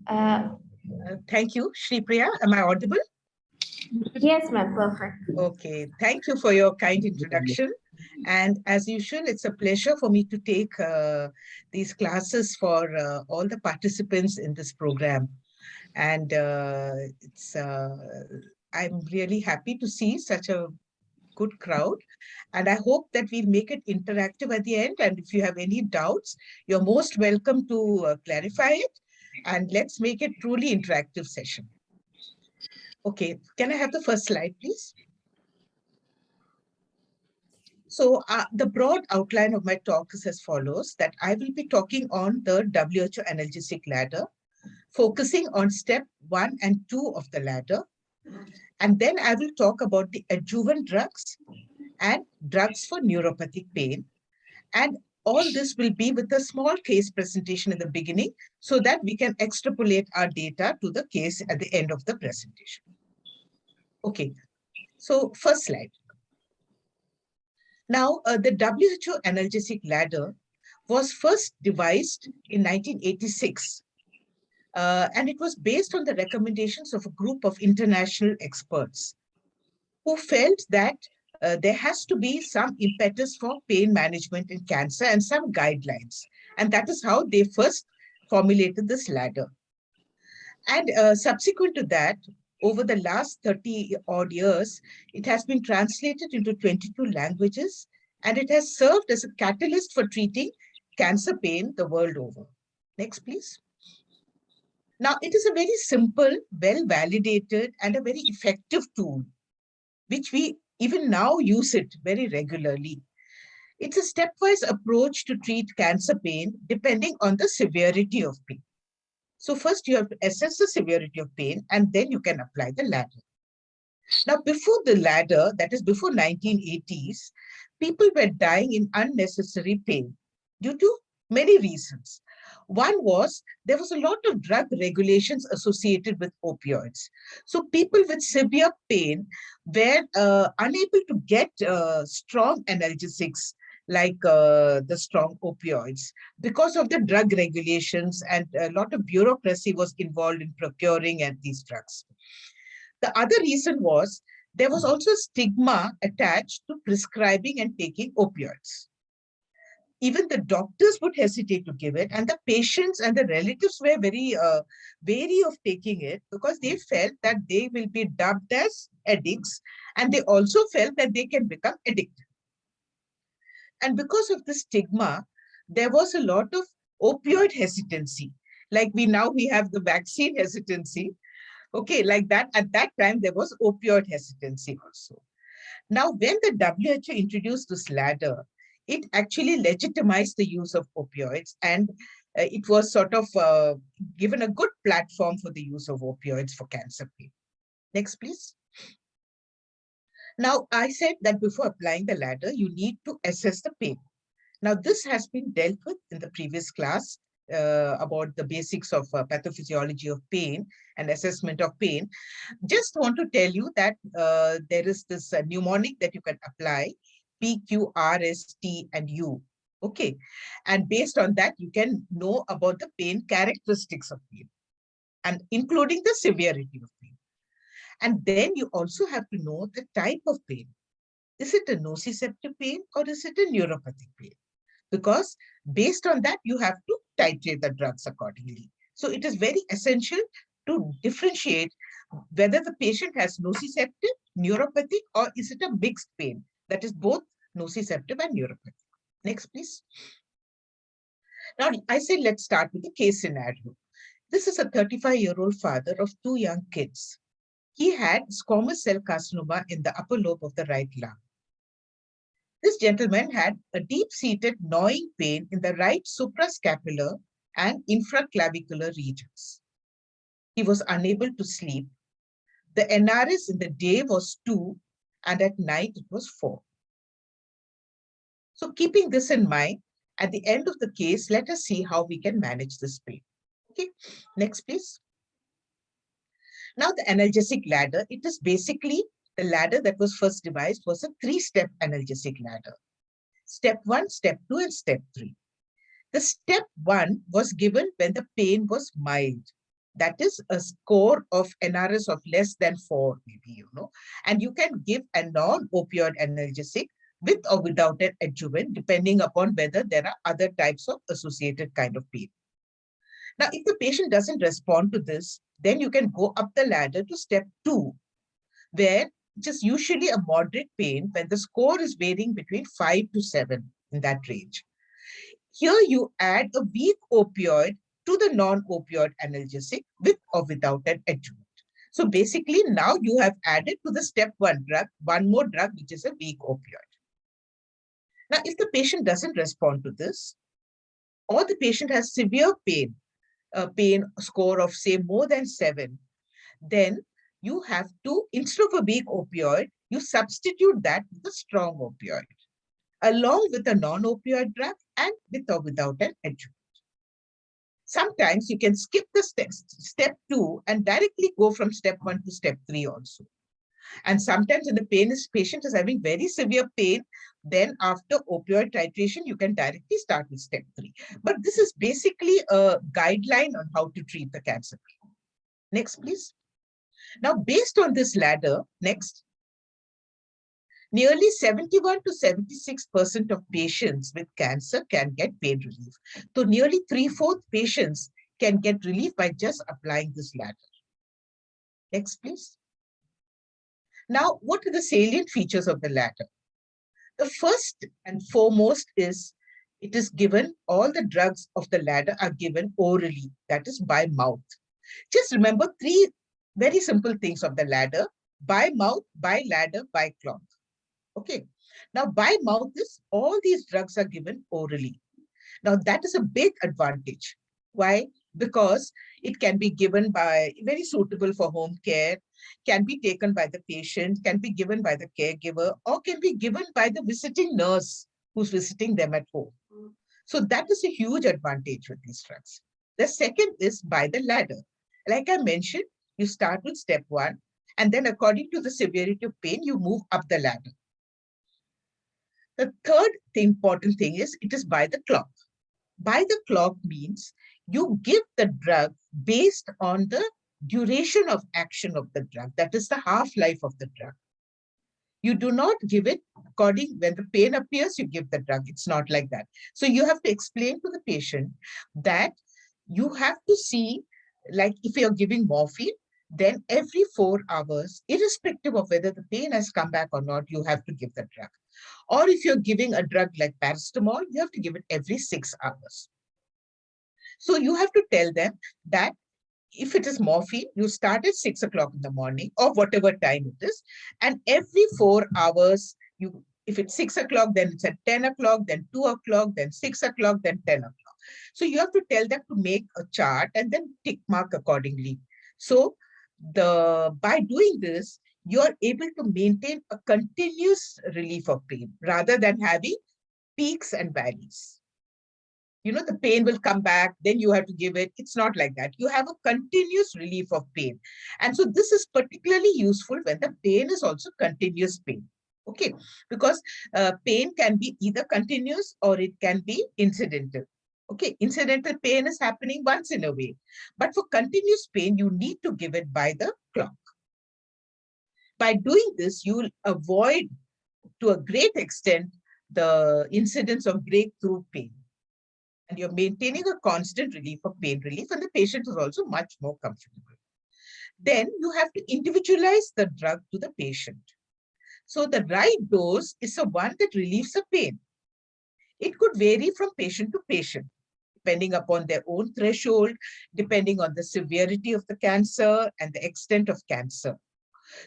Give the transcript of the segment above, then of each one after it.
Uh, Thank you, Shri Priya. Am I audible? yes, ma'am. Perfect. Okay, thank you for your kind introduction. And as usual, it's a pleasure for me to take these classes for all the participants in this program. And I'm really happy to see such a good crowd. And I hope that we'll make it interactive at the end. And if you have any doubts, you're most welcome to clarify it. And let's make it truly interactive session. Okay, can I have the first slide, please? So the broad outline of my talk is as follows, that I will be talking on the WHO analgesic ladder, focusing on step 1 and 2 of the ladder. And then I will talk about the adjuvant drugs and drugs for neuropathic pain. And all this will be with a small case presentation in the beginning so that we can extrapolate our data to the case at the end of the presentation. Okay, so first slide. Now, the WHO analgesic ladder was first devised in 1986. And it was based on the recommendations of a group of international experts who felt that there has to be some impetus for pain management in cancer and some guidelines. And that is how they first formulated this ladder. And subsequent to that, over the last 30 odd years, it has been translated into 22 languages, and it has served as a catalyst for treating cancer pain the world over. Next, please. Now, it is a very simple, well-validated, and a very effective tool, which we even now use it very regularly. It's a stepwise approach to treat cancer pain depending on the severity of pain. So first you have to assess the severity of pain, and then you can apply the ladder. Now, before the ladder, that is before 1980s, people were dying in unnecessary pain due to many reasons. One was there was a lot of drug regulations associated with opioids. So people with severe pain were unable to get strong analgesics like the strong opioids because of the drug regulations, and a lot of bureaucracy was involved in procuring these drugs. The other reason was there was also stigma attached to prescribing and taking opioids. Even the doctors would hesitate to give it, and the patients and the relatives were very wary of taking it because they felt that they will be dubbed as addicts, and they also felt that they can become addicted. And because of the stigma, there was a lot of opioid hesitancy. Like we have the vaccine hesitancy. Okay, like that, at that time, there was opioid hesitancy also. Now, when the WHO introduced this ladder, it actually legitimized the use of opioids, and it was sort of given a good platform for the use of opioids for cancer pain. Next, please. Now, I said that before applying the ladder, you need to assess the pain. Now, this has been dealt with in the previous class about the basics of pathophysiology of pain and assessment of pain. Just want to tell you that there is this mnemonic that you can apply, P, Q, R, S, T, and U. Okay. And based on that, you can know about the pain characteristics of pain, and including the severity of pain. And then you also have to know the type of pain. Is it a nociceptive pain or is it a neuropathic pain? Because based on that, you have to titrate the drugs accordingly. So it is very essential to differentiate whether the patient has nociceptive, neuropathic, or is it a mixed pain that is both nociceptive and neuropathic. Next, please. Now, I say let's start with the case scenario. This is a 35-year-old father of 2 young kids. He had squamous cell carcinoma in the upper lobe of the right lung. This gentleman had a deep-seated gnawing pain in the right suprascapular and infraclavicular regions. He was unable to sleep. The NRS in the day was 2, and at night it was 4. So keeping this in mind, at the end of the case, let us see how we can manage this pain. Okay, next please. Now the analgesic ladder, it is basically the ladder that was first devised was a 3-step analgesic ladder. Step 1, step 2, and step 3. The step 1 was given when the pain was mild. That is a score of NRS of less than 4, maybe, and you can give a non-opioid analgesic with or without an adjuvant, depending upon whether there are other types of associated kind of pain. Now, if the patient doesn't respond to this, then you can go up the ladder to step 2, where which is usually a moderate pain when the score is varying between 5 to 7 in that range. Here you add a weak opioid to the non-opioid analgesic with or without an adjuvant. So basically now you have added to the step 1 drug, one more drug, which is a weak opioid. Now, if the patient doesn't respond to this, or the patient has severe pain, a pain score of say more than 7, then you have to, instead of a weak opioid, you substitute that with a strong opioid, along with a non-opioid drug and with or without an adjuvant. Sometimes you can skip the step 2 and directly go from step 1 to step 3 also. And sometimes when the patient is having very severe pain, then after opioid titration, you can directly start with step 3. But this is basically a guideline on how to treat the cancer pain. Next, please. Now, based on this ladder, next, nearly 71 to 76% of patients with cancer can get pain relief. So nearly 3/4 patients can get relief by just applying this ladder. Next, please. Now, what are the salient features of the ladder? The first and foremost is it is given, all the drugs of the ladder are given orally, that is by mouth. Just remember 3 very simple things of the ladder: by mouth, by ladder, by cloth. Okay. Now, by mouth is all these drugs are given orally. Now, that is a big advantage. Why? Because it can be given by, very suitable for home care, can be taken by the patient, can be given by the caregiver, or can be given by the visiting nurse who's visiting them at home. So that is a huge advantage with these drugs. The second is by the ladder. Like I mentioned, you start with step 1, and then according to the severity of pain, you move up the ladder. The third important thing is it is by the clock. By the clock means you give the drug based on the duration of action of the drug. That is the half-life of the drug. You do not give it according, when the pain appears, you give the drug. It's not like that. So you have to explain to the patient that you have to see, like if you're giving morphine, then every 4 hours, irrespective of whether the pain has come back or not, you have to give the drug. Or if you're giving a drug like paracetamol, you have to give it every 6 hours. So you have to tell them that if it is morphine, you start at 6 o'clock in the morning or whatever time it is. And every 4 hours, if it's 6 o'clock, then it's at 10 o'clock, then 2 o'clock, then 6 o'clock, then 10 o'clock. So you have to tell them to make a chart and then tick mark accordingly. So by doing this, you're able to maintain a continuous relief of pain rather than having peaks and valleys. The pain will come back, then you have to give it. It's not like that. You have a continuous relief of pain. And so this is particularly useful when the pain is also continuous pain. Okay, because pain can be either continuous or it can be incidental. Okay, incidental pain is happening once in a way. But for continuous pain, you need to give it by the clock. By doing this, you will avoid, to a great extent, the incidence of breakthrough pain. And you're maintaining a constant relief of pain relief, and the patient is also much more comfortable. Then you have to individualize the drug to the patient. So the right dose is the one that relieves the pain. It could vary from patient to patient, depending upon their own threshold, depending on the severity of the cancer and the extent of cancer.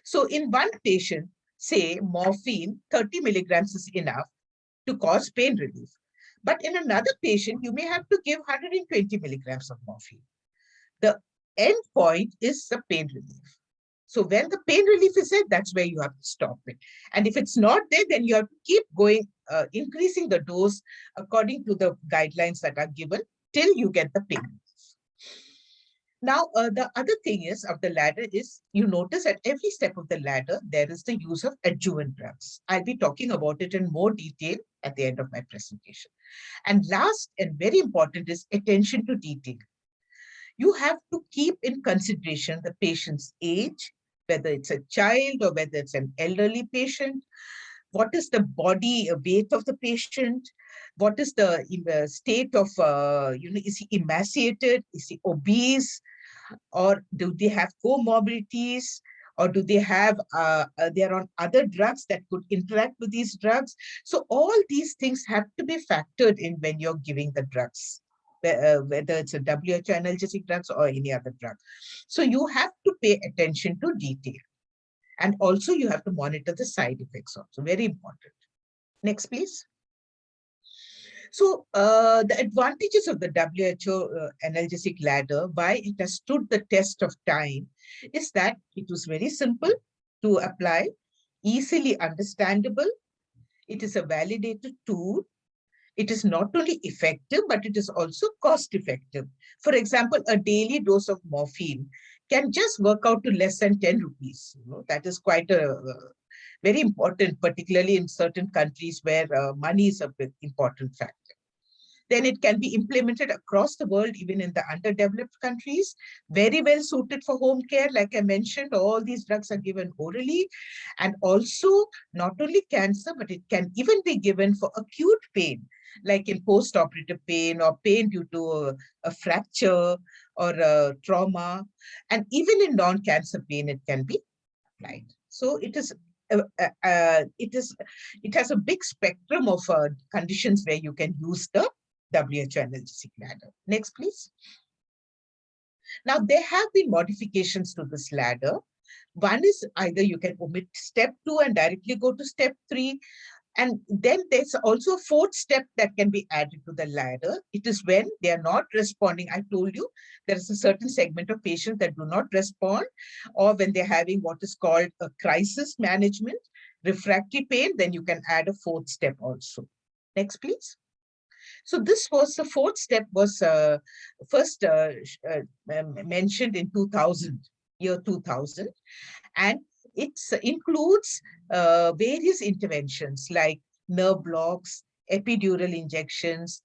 So in one patient, say morphine, 30 milligrams is enough to cause pain relief. But in another patient, you may have to give 120 milligrams of morphine. The end point is the pain relief. So when the pain relief is there, that's where you have to stop it. And if it's not there, then you have to keep going, increasing the dose according to the guidelines that are given till you get the pain relief. Now, the other thing is of the ladder is you notice at every step of the ladder, there is the use of adjuvant drugs. I'll be talking about it in more detail at the end of my presentation. And last and very important is attention to detail. you have to keep in consideration the patient's age, whether it's a child or whether it's an elderly patient. What is the body weight of the patient? What is the state of, is he emaciated? Is he obese? Or do they have comorbidities? Or do they have, they're on other drugs that could interact with these drugs? So all these things have to be factored in when you're giving the drugs, whether it's a WHO analgesic drugs or any other drug. So you have to pay attention to detail. And also you have to monitor the side effects also, very important. Next, please. So the advantages of the WHO analgesic ladder, why it has stood the test of time, is that it was very simple to apply, easily understandable. It is a validated tool. It is not only effective, but it is also cost effective. For example, a daily dose of morphine can just work out to less than 10 rupees. That is quite a very important, particularly in certain countries where money is a big important factor. Then it can be implemented across the world, even in the underdeveloped countries, very well suited for home care. Like I mentioned, all these drugs are given orally. And also not only cancer, but it can even be given for acute pain, like in post-operative pain or pain due to a fracture or a trauma. And even in non-cancer pain, it can be applied. So it is it has a big spectrum of conditions where you can use the WHO analgesic ladder. Next, please. Now, there have been modifications to this ladder. One is either you can omit step 2 and directly go to step 3. And then there's also a fourth step that can be added to the ladder. It is when they are not responding. I told you there is a certain segment of patients that do not respond, or when they're having what is called a crisis management, refractory pain, then you can add a fourth step also. Next, please. So this was the fourth step was first mentioned in 2000, year 2000. And it includes various interventions like nerve blocks, epidural injections,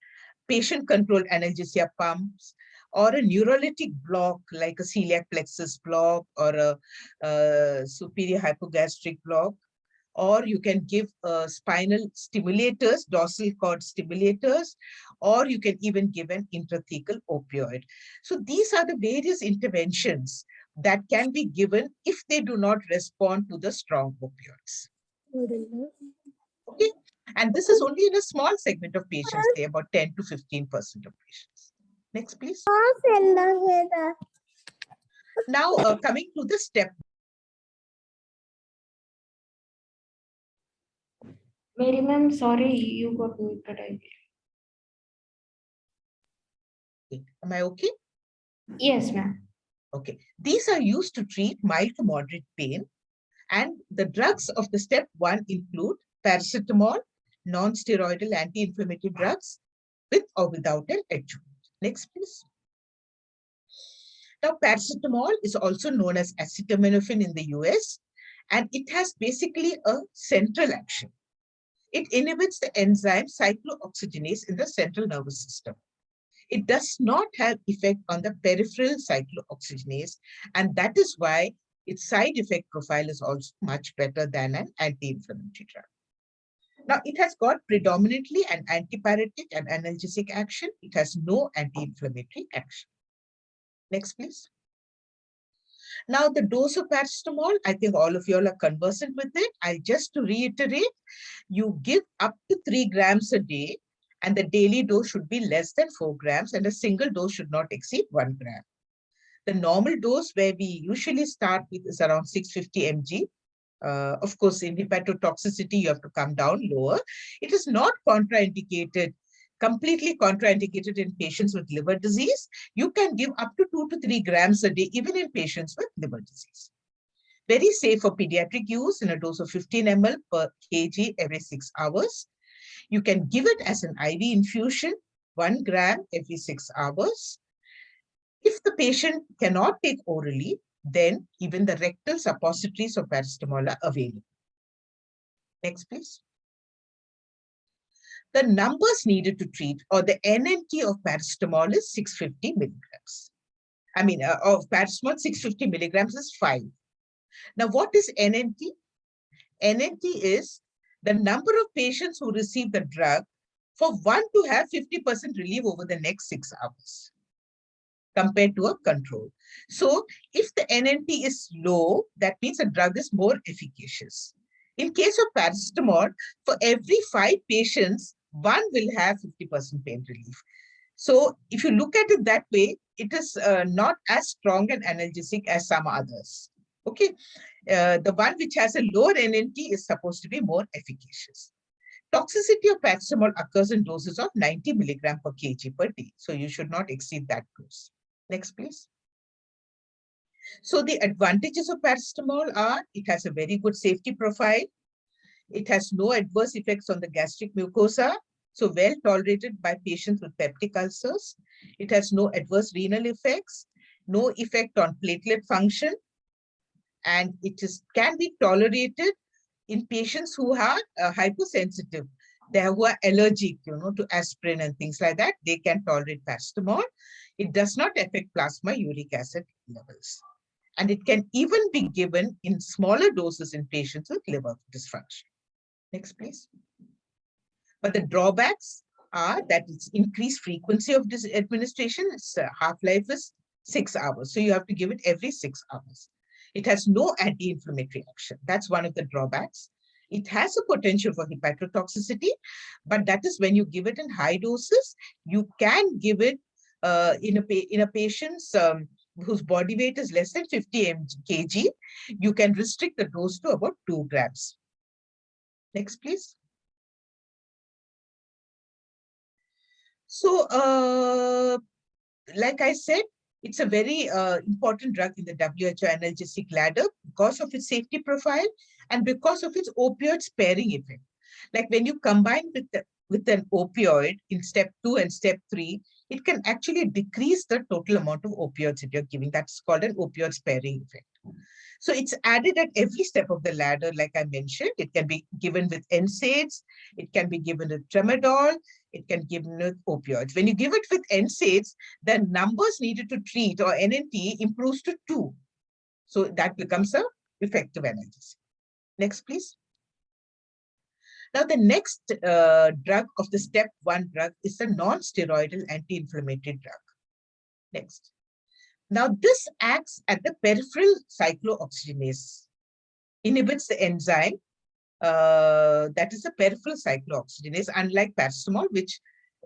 patient-controlled analgesia pumps, or a neurolytic block like a celiac plexus block or a superior hypogastric block. Or you can give spinal stimulators, dorsal cord stimulators, or you can even give an intrathecal opioid. So these are the various interventions that can be given if they do not respond to the strong opioids. Okay, and this is only in a small segment of patients, say about 10 to 15% of patients. Next, please. Now, coming to the step. Mary ma'am, sorry, you got muted, I guess. Okay. Am I okay? Yes, ma'am. Okay. These are used to treat mild to moderate pain. And the drugs of the step 1 include paracetamol, non-steroidal anti-inflammatory drugs with or without an adjuvant. Next, please. Now, paracetamol is also known as acetaminophen in the US, and it has basically a central action. It inhibits the enzyme cyclooxygenase in the central nervous system. It does not have effect on the peripheral cyclooxygenase, and that is why its side effect profile is also much better than an anti-inflammatory drug. Now, it has got predominantly an antipyretic and analgesic action. It has no anti-inflammatory action. Next, please. Now, the dose of paracetamol, I think all of you all are conversant with it. Just to reiterate, you give up to 3 grams a day, and the daily dose should be less than 4 grams, and a single dose should not exceed 1 gram. The normal dose where we usually start with is around 650 mg. Of course, in hepatotoxicity, you have to come down lower. It is not contraindicated, completely contraindicated in patients with liver disease. You can give up to 2 to 3 grams a day, even in patients with liver disease. Very safe for pediatric use in a dose of 15 ml per kg every 6 hours. You can give it as an IV infusion, 1 gram every 6 hours. If the patient cannot take orally, then even the rectal suppositories of paracetamol are available. Next, please. The numbers needed to treat, or the NNT of paracetamol, is 650 milligrams. of paracetamol, 650 milligrams is 5. Now, what is NNT? NNT is the number of patients who receive the drug for one to have 50% relief over the next 6 hours compared to a control. So if the NNT is low, that means the drug is more efficacious. In case of paracetamol, for every 5 patients, one will have 50% pain relief. So if you look at it that way, it is not as strong an analgesic as some others. Okay, the one which has a lower NNT is supposed to be more efficacious. Toxicity of paracetamol occurs in doses of 90 milligram per kg per day. So you should not exceed that dose. Next, please. So the advantages of paracetamol are it has a very good safety profile. It has no adverse effects on the gastric mucosa, so well tolerated by patients with peptic ulcers. It has no adverse renal effects, no effect on platelet function, and can be tolerated in patients who are hypersensitive. Who are allergic, to aspirin and things like that. They can tolerate paracetamol. It does not affect plasma uric acid levels. And it can even be given in smaller doses in patients with liver dysfunction. Next, please. But the drawbacks are that it's increased frequency of this administration. Its half-life is 6 hours. So you have to give it every 6 hours. It has no anti-inflammatory action. That's one of the drawbacks. It has a potential for hepatotoxicity, but that is when you give it in high doses. You can give it in a patient's whose body weight is less than 50 kg. You can restrict the dose to about 2 grams. Next, please. So, like I said, it's a very important drug in the WHO analgesic ladder because of its safety profile and because of its opioid sparing effect. Like when you combine with an opioid in step 2 and step 3, it can actually decrease the total amount of opioids that you're giving. That's called an opioid sparing effect. So it's added at every step of the ladder, like I mentioned. It can be given with NSAIDs. It can be given with tramadol. It can be given with opioids. When you give it with NSAIDs, the numbers needed to treat, or NNT, improves to 2. So that becomes an effective analgesic. Next, please. Now, the next drug of the step 1 drug is the non-steroidal anti-inflammatory drug. Next. Now, this acts at the peripheral cyclooxygenase, inhibits the enzyme that is the peripheral cyclooxygenase, unlike paracetamol, which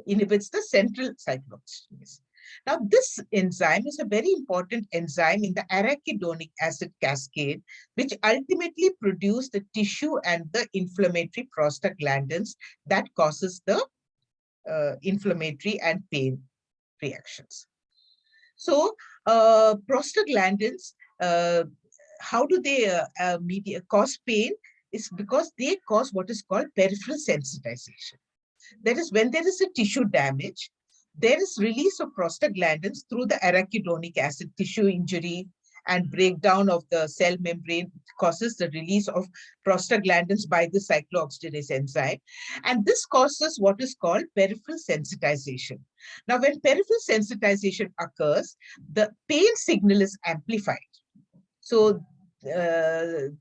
inhibits the central cyclooxygenase. Now, this enzyme is a very important enzyme in the arachidonic acid cascade, which ultimately produce the tissue and the inflammatory prostaglandins that causes the inflammatory and pain reactions. So, prostaglandins, how do they cause pain? It's because they cause what is called peripheral sensitization. That is, when there is a tissue damage, there is release of prostaglandins through the arachidonic acid. Tissue injury and breakdown of the cell membrane causes the release of prostaglandins by the cyclooxygenase enzyme. And this causes what is called peripheral sensitization. Now, when peripheral sensitization occurs, the pain signal is amplified. So, this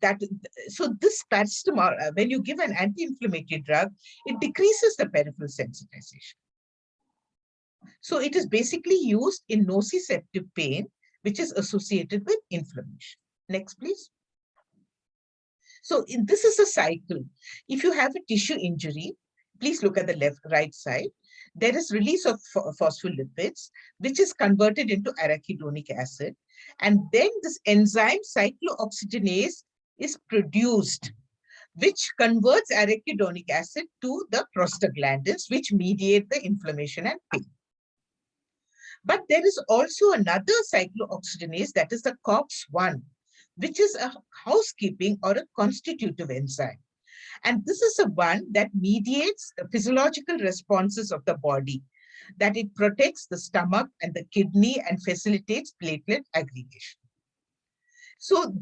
paracetamol, when you give an anti-inflammatory drug, it decreases the peripheral sensitization. So it is basically used in nociceptive pain, which is associated with inflammation. Next, please. So this is a cycle. If you have a tissue injury, please look at the right side. There is release of phospholipids, which is converted into arachidonic acid. And then this enzyme cyclooxygenase is produced, which converts arachidonic acid to the prostaglandins, which mediate the inflammation and pain. But there is also another cyclooxygenase, that is the COX-1, which is a housekeeping or a constitutive enzyme. And this is the one that mediates the physiological responses of the body, that it protects the stomach and the kidney and facilitates platelet aggregation. So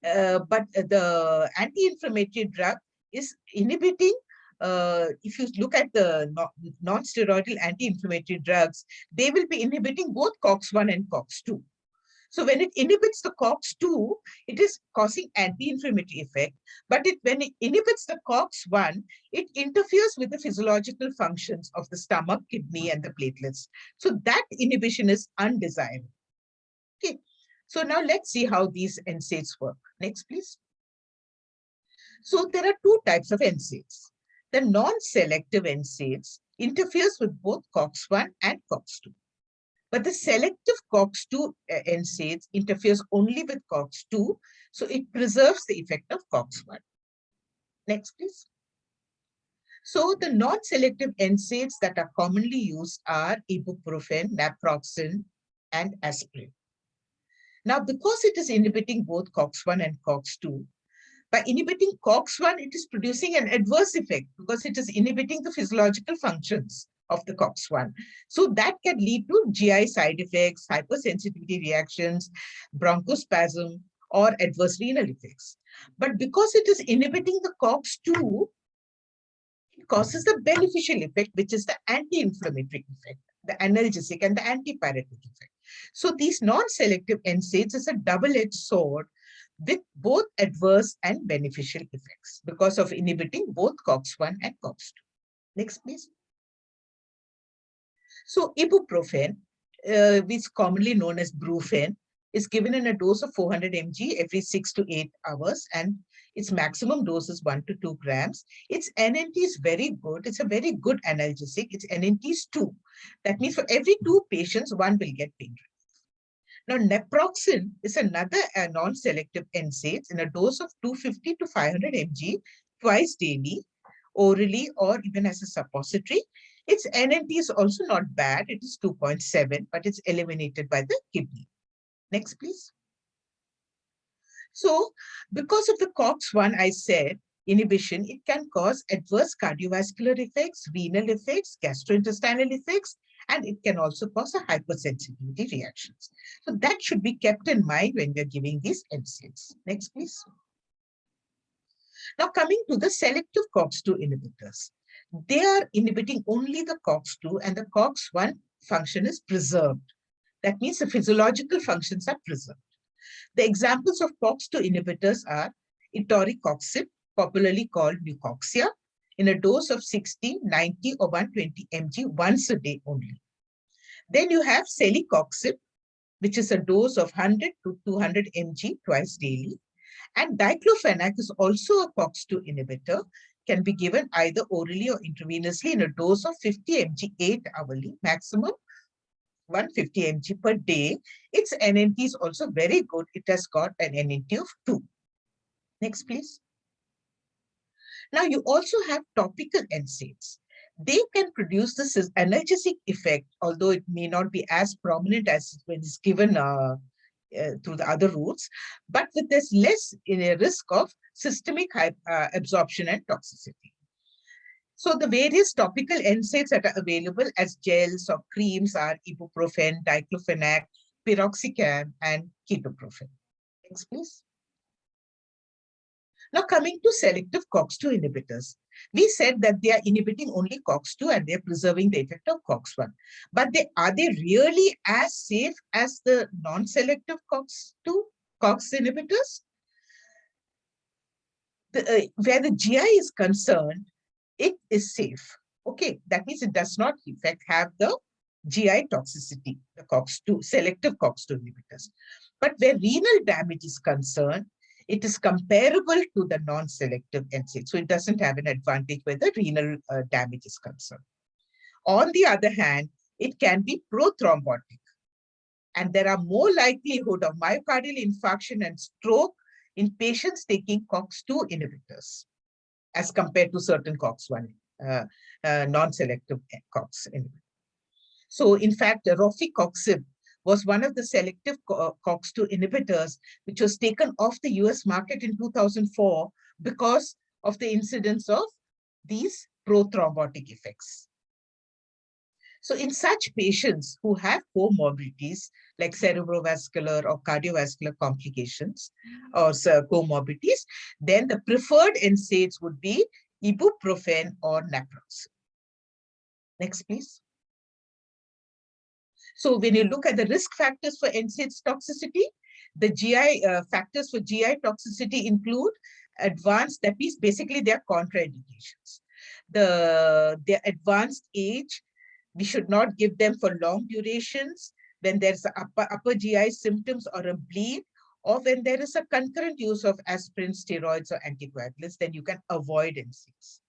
but the anti-inflammatory drug is inhibiting if you look at the non-steroidal anti-inflammatory drugs, they will be inhibiting both COX-1 and COX-2. So when it inhibits the COX-2, it is causing anti-inflammatory effect. But when it inhibits the COX-1, it interferes with the physiological functions of the stomach, kidney, and the platelets. So that inhibition is undesirable. Okay. So now let's see how these NSAIDs work. Next, please. So there are two types of NSAIDs. The non-selective NSAIDs interferes with both COX-1 and COX-2. But the selective COX-2 NSAIDs interferes only with COX-2, so it preserves the effect of COX-1. Next, please. So the non-selective NSAIDs that are commonly used are ibuprofen, naproxen, and aspirin. Now, because it is inhibiting both COX-1 and COX-2, by inhibiting COX-1, it is producing an adverse effect because it is inhibiting the physiological functions of the COX-1. So that can lead to GI side effects, hypersensitivity reactions, bronchospasm, or adverse renal effects. But because it is inhibiting the COX-2, it causes the beneficial effect, which is the anti-inflammatory effect, the analgesic and the antipyretic effect. So these non-selective NSAIDs is a double-edged sword with both adverse and beneficial effects because of inhibiting both COX-1 and COX-2. Next, please. So ibuprofen, which is commonly known as Brufen, is given in a dose of 400 mg every 6 to 8 hours, and its maximum dose is 1 to 2 grams. Its NNT is very good. It's a very good analgesic. Its NNT is 2. That means for every 2 patients, 1 will get pain relief. Now, naproxen is another non-selective NSAID in a dose of 250 to 500 mg twice daily, orally or even as a suppository. Its NNT is also not bad. It is 2.7, but it's eliminated by the kidney. Next, please. So because of the COX-1, I said, inhibition, it can cause adverse cardiovascular effects, renal effects, gastrointestinal effects, and it can also cause a hypersensitivity reactions. So that should be kept in mind when we're giving these NSAIDs. Next, please. Now coming to the selective COX-2 inhibitors. They are inhibiting only the COX-2 and the COX-1 function is preserved. That means the physiological functions are preserved. The examples of COX-2 inhibitors are etoricoxib, popularly called leucoxia, in a dose of 60, 90, or 120 mg once a day only. Then you have celecoxib, which is a dose of 100 to 200 mg twice daily. And diclofenac is also a COX-2 inhibitor, can be given either orally or intravenously in a dose of 50 mg 8 hourly, maximum 150 mg per day. Its NNT is also very good. It has got an NNT of 2. Next, please. Now, you also have topical NSAIDs. They can produce this analgesic effect, although it may not be as prominent as when it's given through the other routes, but with this less in a risk of systemic absorption and toxicity. So the various topical NSAIDs that are available as gels or creams are ibuprofen, diclofenac, piroxicam, and ketoprofen. Next, please. Now coming to selective COX-2 inhibitors. We said that they are inhibiting only COX-2 and they're preserving the effect of COX-1. But are they really as safe as the non-selective COX inhibitors? Where the GI is concerned, it is safe. Okay, that means it does not, in fact, have the GI toxicity, the COX-2, selective COX-2 inhibitors. But where renal damage is concerned, it is comparable to the non-selective NSAID. So it doesn't have an advantage where the renal damage is concerned. On the other hand, it can be prothrombotic. And there are more likelihood of myocardial infarction and stroke in patients taking COX-2 inhibitors as compared to certain COX-1, non-selective COX inhibitors. So in fact, rofecoxib was one of the selective COX-2 inhibitors, which was taken off the US market in 2004 because of the incidence of these prothrombotic effects. So in such patients who have comorbidities like cerebrovascular or cardiovascular complications or comorbidities, then the preferred NSAIDs would be ibuprofen, or naproxen. Next, please. So when you look at the risk factors for NSAIDs toxicity, the GI factors for GI toxicity include advanced, that means basically they are contraindications. Their advanced age, we should not give them for long durations. When there's upper GI symptoms or a bleed, or when there is a concurrent use of aspirin, steroids, or anticoagulants, then you can avoid NSAIDs.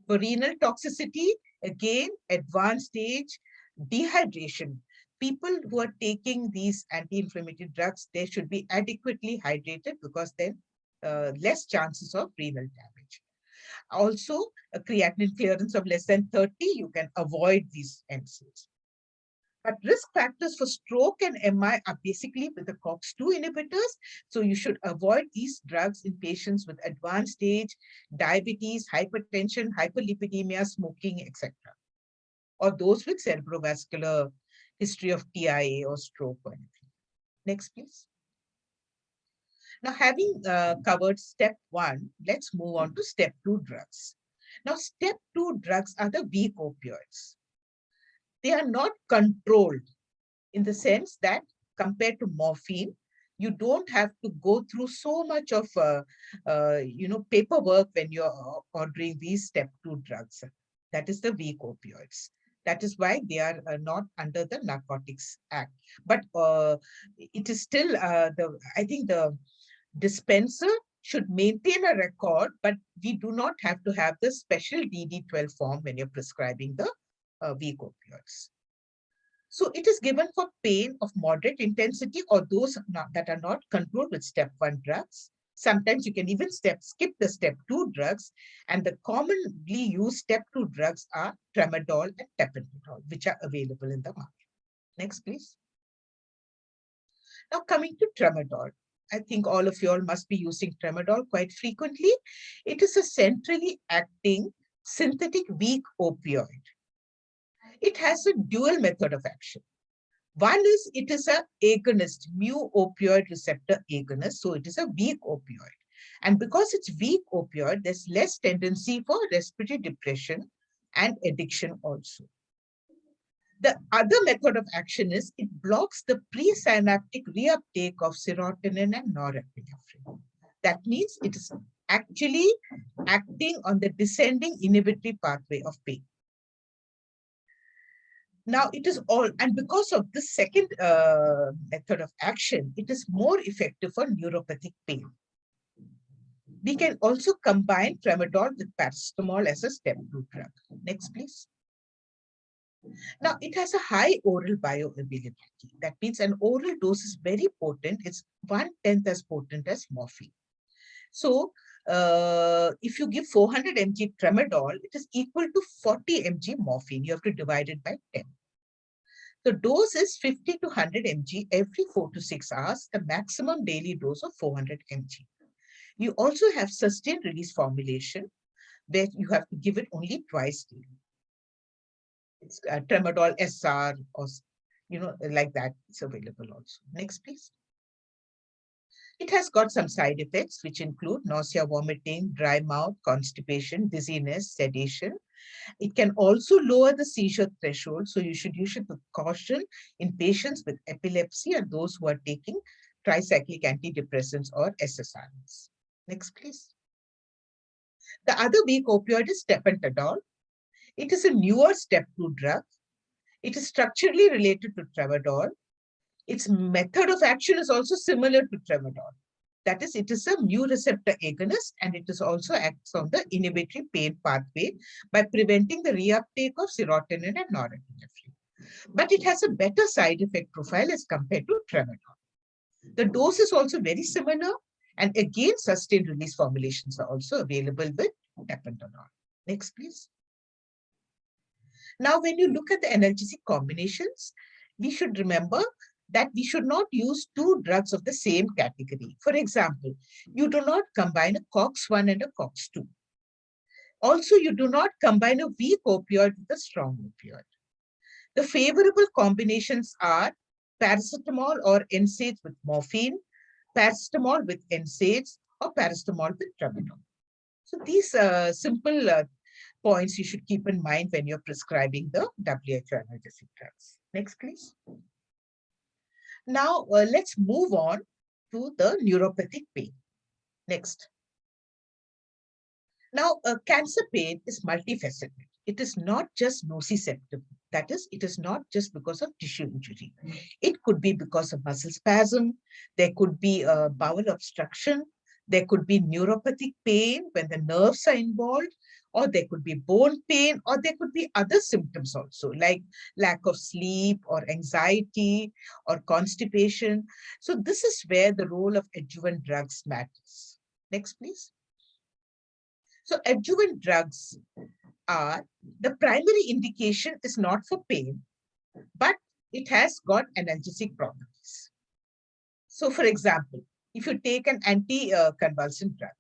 For renal toxicity, again, advanced age, dehydration. People who are taking these anti-inflammatory drugs, they should be adequately hydrated because then less chances of renal damage. Also, a creatinine clearance of less than 30, you can avoid these NSAIDs. But risk factors for stroke and MI are basically with the COX-2 inhibitors. So you should avoid these drugs in patients with advanced age, diabetes, hypertension, hyperlipidemia, smoking, etc. Or those with cerebrovascular history of TIA or stroke or anything. Next, please. Now, having covered step 1, let's move on to step 2 drugs. Now, step 2 drugs are the weak opioids. They are not controlled in the sense that compared to morphine, you don't have to go through so much of paperwork when you're ordering these step 2 drugs. That is the weak opioids. That is why they are not under the Narcotics Act. But it is still, I think the dispenser should maintain a record, but we do not have to have the special DD-12 form when you're prescribing the weak opioids. So it is given for pain of moderate intensity or those that are not controlled with step 1 drugs. Sometimes you can even skip the step 2 drugs, and the commonly used step 2 drugs are tramadol and tapentadol, which are available in the market. Next, please. Now coming to tramadol. I think all of you all must be using tramadol quite frequently. It is a centrally acting synthetic weak opioid. It has a dual method of action. One is it is an agonist, mu opioid receptor agonist, so it is a weak opioid. And because it's weak opioid, there's less tendency for respiratory depression and addiction also. The other method of action is it blocks the presynaptic reuptake of serotonin and norepinephrine. That means it is actually acting on the descending inhibitory pathway of pain. Now it is all, and because of the second method of action, it is more effective for neuropathic pain. We can also combine tramadol with paracetamol as a step 2 drug. Next, please. Now, it has a high oral bioavailability. That means an oral dose is very potent. It's 1/10 as potent as morphine. So, if you give 400 mg tramadol, it is equal to 40 mg morphine. You have to divide it by 10. The dose is 50 to 100 mg every 4 to 6 hours, the maximum daily dose of 400 mg. You also have sustained release formulation where you have to give it only twice daily. It's tramadol SR or, like that. It's available also. Next, please. It has got some side effects, which include nausea, vomiting, dry mouth, constipation, dizziness, sedation. It can also lower the seizure threshold. So you should use it with caution in patients with epilepsy and those who are taking tricyclic antidepressants or SSRIs. Next, please. The other weak opioid is tapentadol. It is a newer step 2 drug. It is structurally related to tramadol. Its method of action is also similar to tramadol. That is, it is a mu receptor agonist, and it is also acts on the inhibitory pain pathway by preventing the reuptake of serotonin and norepinephrine. But it has a better side effect profile as compared to tramadol. The dose is also very similar, and again, sustained release formulations are also available with tapentadol. Next, please. Now, when you look at the analgesic combinations, we should remember that we should not use 2 drugs of the same category. For example, you do not combine a COX-1 and a COX-2. Also, you do not combine a weak opioid with a strong opioid. The favorable combinations are paracetamol or NSAIDs with morphine, paracetamol with NSAIDs, or paracetamol with tramadol. So these simple points you should keep in mind when you're prescribing the WHO analgesic drugs. Next, please. Now, let's move on to the neuropathic pain. Next. Now, cancer pain is multifaceted. It is not just nociceptive. That is, it is not just because of tissue injury. It could be because of muscle spasm. There could be a bowel obstruction. There could be neuropathic pain when the nerves are involved, or there could be bone pain, or there could be other symptoms also, like lack of sleep or anxiety or constipation. So this is where the role of adjuvant drugs matters. Next, please. So adjuvant drugs are, the primary indication is not for pain, but it has got analgesic properties. So for example, if you take an anticonvulsant drug,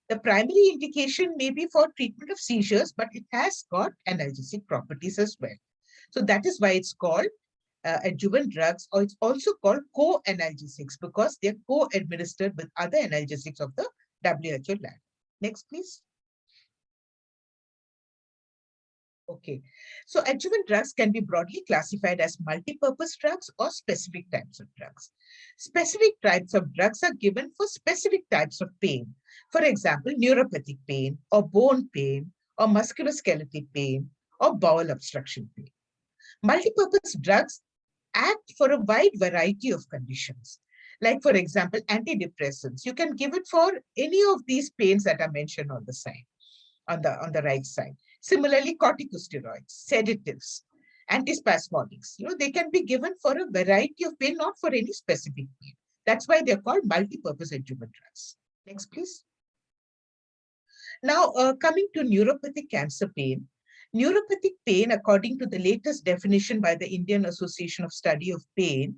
the primary indication may be for treatment of seizures, but it has got analgesic properties as well. So that is why it's called adjuvant drugs, or it's also called co-analgesics, because they're co-administered with other analgesics of the WHO lab. Next, please. Okay, so adjuvant drugs can be broadly classified as multi-purpose drugs or specific types of drugs. Specific types of drugs are given for specific types of pain. For example, neuropathic pain, or bone pain, or musculoskeletal pain, or bowel obstruction pain. Multi-purpose drugs act for a wide variety of conditions. Like, for example, antidepressants. You can give it for any of these pains that are mentioned on the side, on the right side. Similarly, corticosteroids, sedatives, antispasmodics, they can be given for a variety of pain, not for any specific pain. That's why they're called multi-purpose adjuvant drugs. Next, please. Now, coming to neuropathic cancer pain. Neuropathic pain, according to the latest definition by the Indian Association of Study of Pain,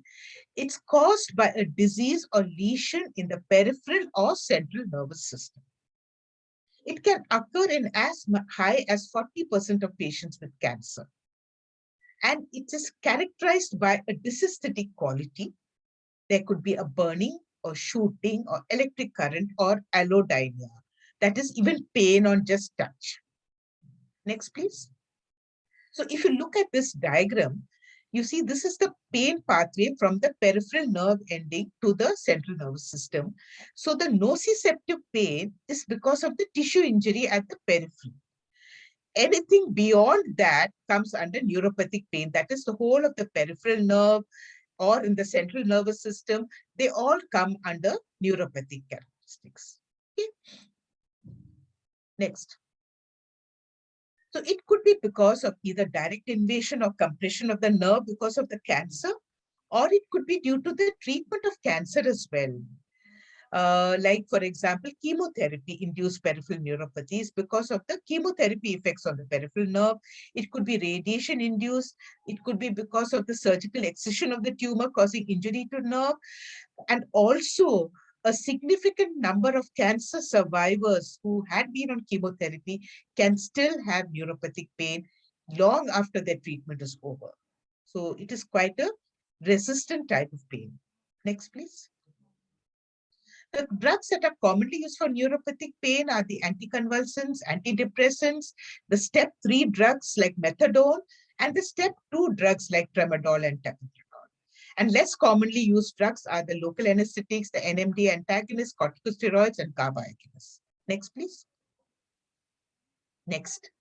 it's caused by a disease or lesion in the peripheral or central nervous system. It can occur in as high as 40% of patients with cancer. And it is characterized by a dysesthetic quality. There could be a burning or shooting or electric current or allodynia. That is even pain on just touch. Next, please. So if you look at this diagram, you see this is the pain pathway from the peripheral nerve ending to the central nervous system. So the nociceptive pain is because of the tissue injury at the periphery. Anything beyond that comes under neuropathic pain. That is the whole of the peripheral nerve or in the central nervous system. They all come under neuropathic characteristics. Okay. Next. So it could be because of either direct invasion or compression of the nerve because of the cancer, or it could be due to the treatment of cancer as well. Like, for example, chemotherapy-induced peripheral neuropathies because of the chemotherapy effects on the peripheral nerve. It could be radiation-induced. It could be because of the surgical excision of the tumor causing injury to nerve. And also, a significant number of cancer survivors who had been on chemotherapy can still have neuropathic pain long after their treatment is over. So it is quite a resistant type of pain. Next, please. The drugs that are commonly used for neuropathic pain are the anticonvulsants, antidepressants, the step 3 drugs like methadone, and the step 2 drugs like tramadol and tapentadol. And less commonly used drugs are the local anesthetics, the NMDA antagonists, corticosteroids, and GABA agonists. Next, please. Next.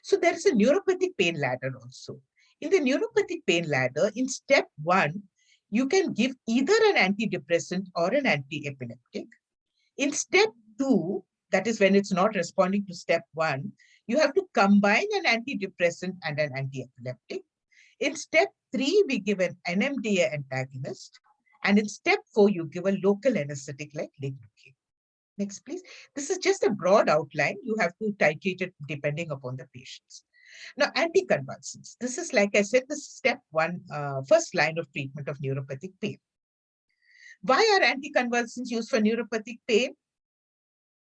So there is a neuropathic pain ladder also. In the neuropathic pain ladder, in step 1, you can give either an antidepressant or an anti-epileptic. In step 2, that is when it's not responding to step 1, you have to combine an antidepressant and an anti-epileptic. In step 3, we give an NMDA antagonist. And in step 4, you give a local anesthetic like lidocaine. Next, please. This is just a broad outline. You have to titrate it depending upon the patients. Now, anticonvulsants. This is, like I said, the step 1, first line of treatment of neuropathic pain. Why are anticonvulsants used for neuropathic pain?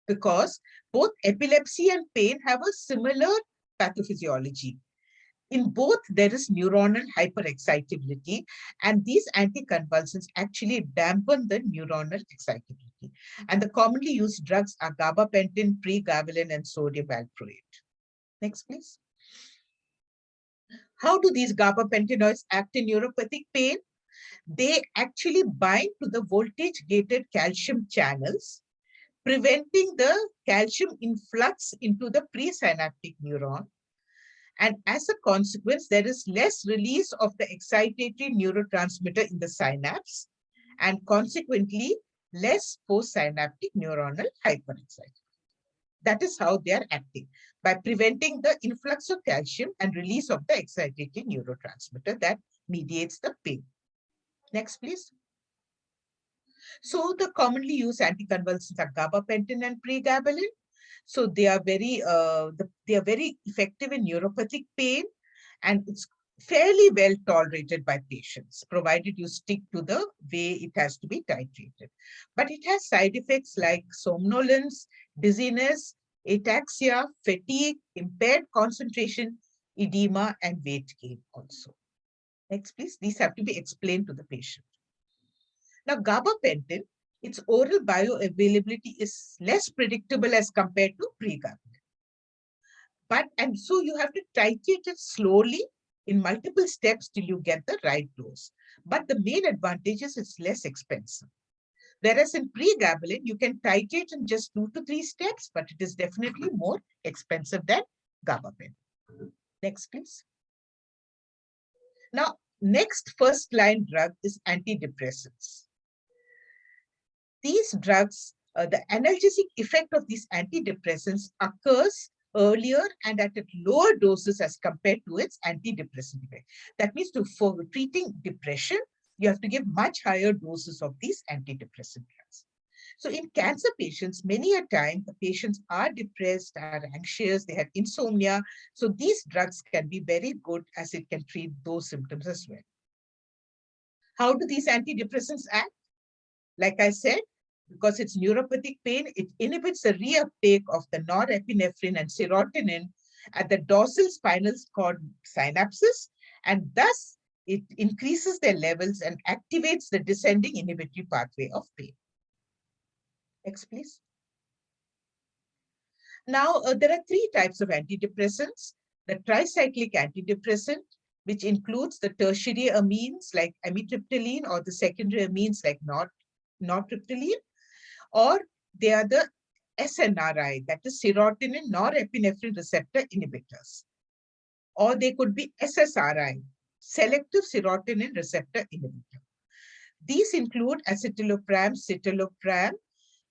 Because both epilepsy and pain have a similar pathophysiology. In both, there is neuronal hyperexcitability, and these anticonvulsants actually dampen the neuronal excitability. key. And the commonly used drugs are gabapentin, pregabalin, and sodium valproate. Next, please. How do these gabapentinoids act in neuropathic pain? They actually bind to the voltage-gated calcium channels, preventing the calcium influx into the presynaptic neuron. And as a consequence, there is less release of the excitatory neurotransmitter in the synapse, and consequently, less postsynaptic neuronal hyperexcitation. That is how they are acting, by preventing the influx of calcium and release of the excitatory neurotransmitter that mediates the pain. Next, please. So the commonly used anticonvulsants are gabapentin and pregabalin. So they are very effective in neuropathic pain, and it's fairly well tolerated by patients, provided you stick to the way it has to be titrated. But it has side effects like somnolence, dizziness, ataxia, fatigue, impaired concentration, edema, and weight gain also. Next, please. These have to be explained to the patient. Now, gabapentin, its oral bioavailability is less predictable as compared to pregabalin. And so you have to titrate it slowly in multiple steps till you get the right dose. But the main advantage is it's less expensive. Whereas in pregabalin, you can titrate in just 2 to 3 steps, but it is definitely more expensive than gabapentin. Next, please. Now, next first line drug is antidepressants. These drugs, the analgesic effect of these antidepressants occurs earlier and at lower doses as compared to its antidepressant effect. That means for treating depression, you have to give much higher doses of these antidepressant drugs. So in cancer patients, many a time, the patients are depressed, are anxious, they have insomnia. So these drugs can be very good as it can treat those symptoms as well. How do these antidepressants act? Like I said, because it's neuropathic pain, it inhibits the reuptake of the norepinephrine and serotonin at the dorsal spinal cord synapses, and thus it increases their levels and activates the descending inhibitory pathway of pain. Next, please. Now, there are 3 types of antidepressants. The tricyclic antidepressant, which includes the tertiary amines like amitriptyline or the secondary amines like nortriptyline, or they are the SNRI, that is serotonin norepinephrine receptor inhibitors. Or they could be SSRI, selective serotonin receptor inhibitor. These include escitalopram, citalopram,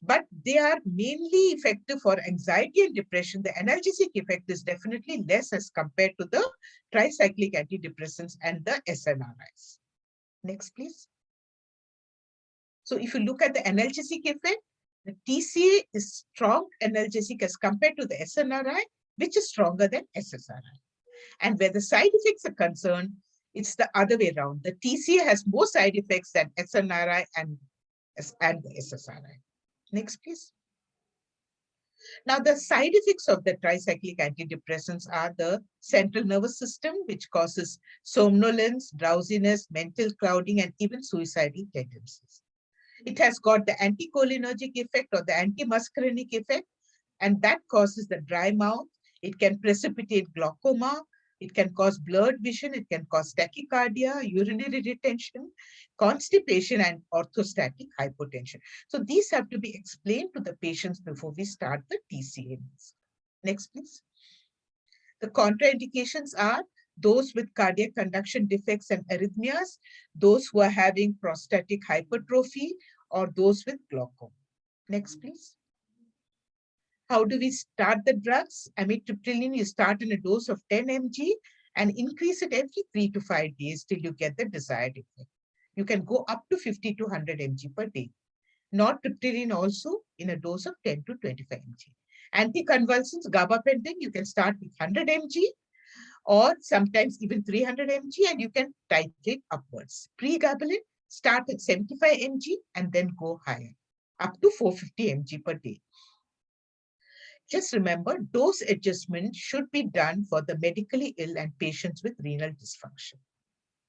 but they are mainly effective for anxiety and depression. The analgesic effect is definitely less as compared to the tricyclic antidepressants and the SNRIs. Next, please. So if you look at the analgesic effect, the TCA is strong analgesic as compared to the SNRI, which is stronger than SSRI. And where the side effects are concerned, it's the other way around. The TCA has more side effects than SNRI and the SSRI. Next, please. Now, the side effects of the tricyclic antidepressants are the central nervous system, which causes somnolence, drowsiness, mental clouding, and even suicidal tendencies. It has got the anticholinergic effect or the antimuscarinic effect, and that causes the dry mouth. It can precipitate glaucoma. It can cause blurred vision. It can cause tachycardia, urinary retention, constipation, and orthostatic hypotension. So these have to be explained to the patients before we start the TCA. Next, please. The contraindications are those with cardiac conduction defects and arrhythmias, those who are having prostatic hypertrophy, or those with glaucoma. Next, please. How do we start the drugs? Amitriptyline, you start in a dose of 10 mg and increase it every 3 to 5 days till you get the desired effect. You can go up to 50 to 100 mg per day. Nortriptyline also in a dose of 10 to 25 mg. Anticonvulsants, gabapentin, you can start with 100 mg or sometimes even 300 mg, and you can titrate upwards. Pregabalin, start at 75 mg and then go higher, up to 450 mg per day. Just remember, dose adjustment should be done for the medically ill and patients with renal dysfunction.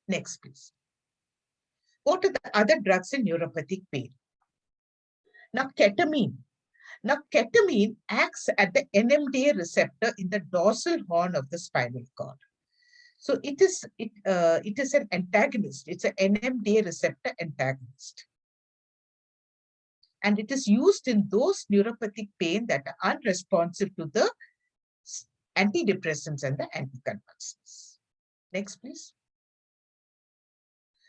Next, please. What are the other drugs in neuropathic pain? Now, ketamine. Now, ketamine acts at the NMDA receptor in the dorsal horn of the spinal cord. So it is an antagonist. It's an NMDA receptor antagonist. And it is used in those neuropathic pain that are unresponsive to the antidepressants and the anticonvulsants. Next, please.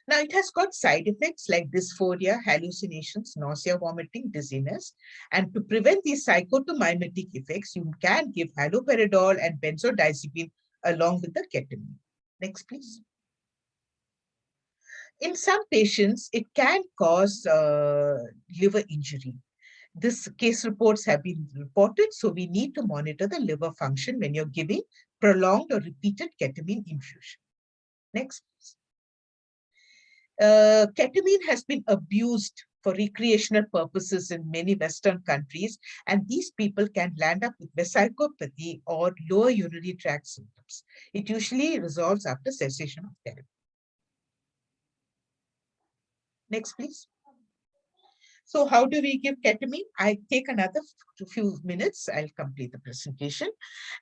Now, it has got side effects like dysphoria, hallucinations, nausea, vomiting, dizziness. And to prevent these psychotomimetic effects, you can give haloperidol and benzodiazepine along with the ketamine. Next, please. In some patients, it can cause liver injury. This case reports have been reported, so we need to monitor the liver function when you're giving prolonged or repeated ketamine infusion. Next. Ketamine has been abused for recreational purposes in many Western countries, and these people can land up with vesicopathy or lower urinary tract symptoms. It usually resolves after cessation of therapy. Next, please. So how do we give ketamine? I take another few minutes. I'll complete the presentation.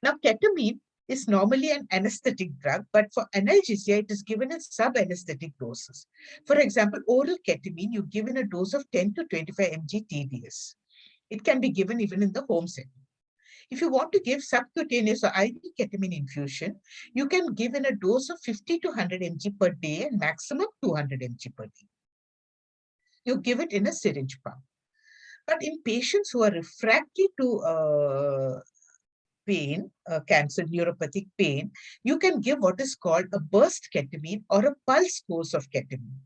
Now, ketamine is normally an anesthetic drug, but for analgesia, it is given in sub-anesthetic doses. For example, oral ketamine, you give in a dose of 10 to 25 mg TDS. It can be given even in the home setting. If you want to give subcutaneous or IV ketamine infusion, you can give in a dose of 50 to 100 mg per day and maximum 200 mg per day. You give it in a syringe pump. But in patients who are refractory to pain, cancer, neuropathic pain, you can give what is called a burst ketamine or a pulse course of ketamine,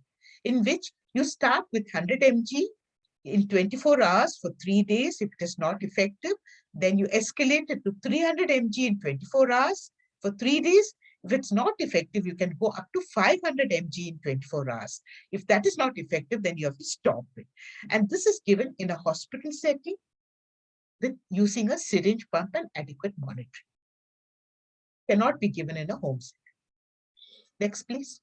in which you start with 100 mg in 24 hours for 3 days. If it is not effective, then you escalate it to 300 mg in 24 hours for 3 days. If it's not effective, you can go up to 500 mg in 24 hours. If that is not effective, then you have to stop it. And this is given in a hospital setting with using a syringe pump and adequate monitoring. Cannot be given in a home setting. Next, please.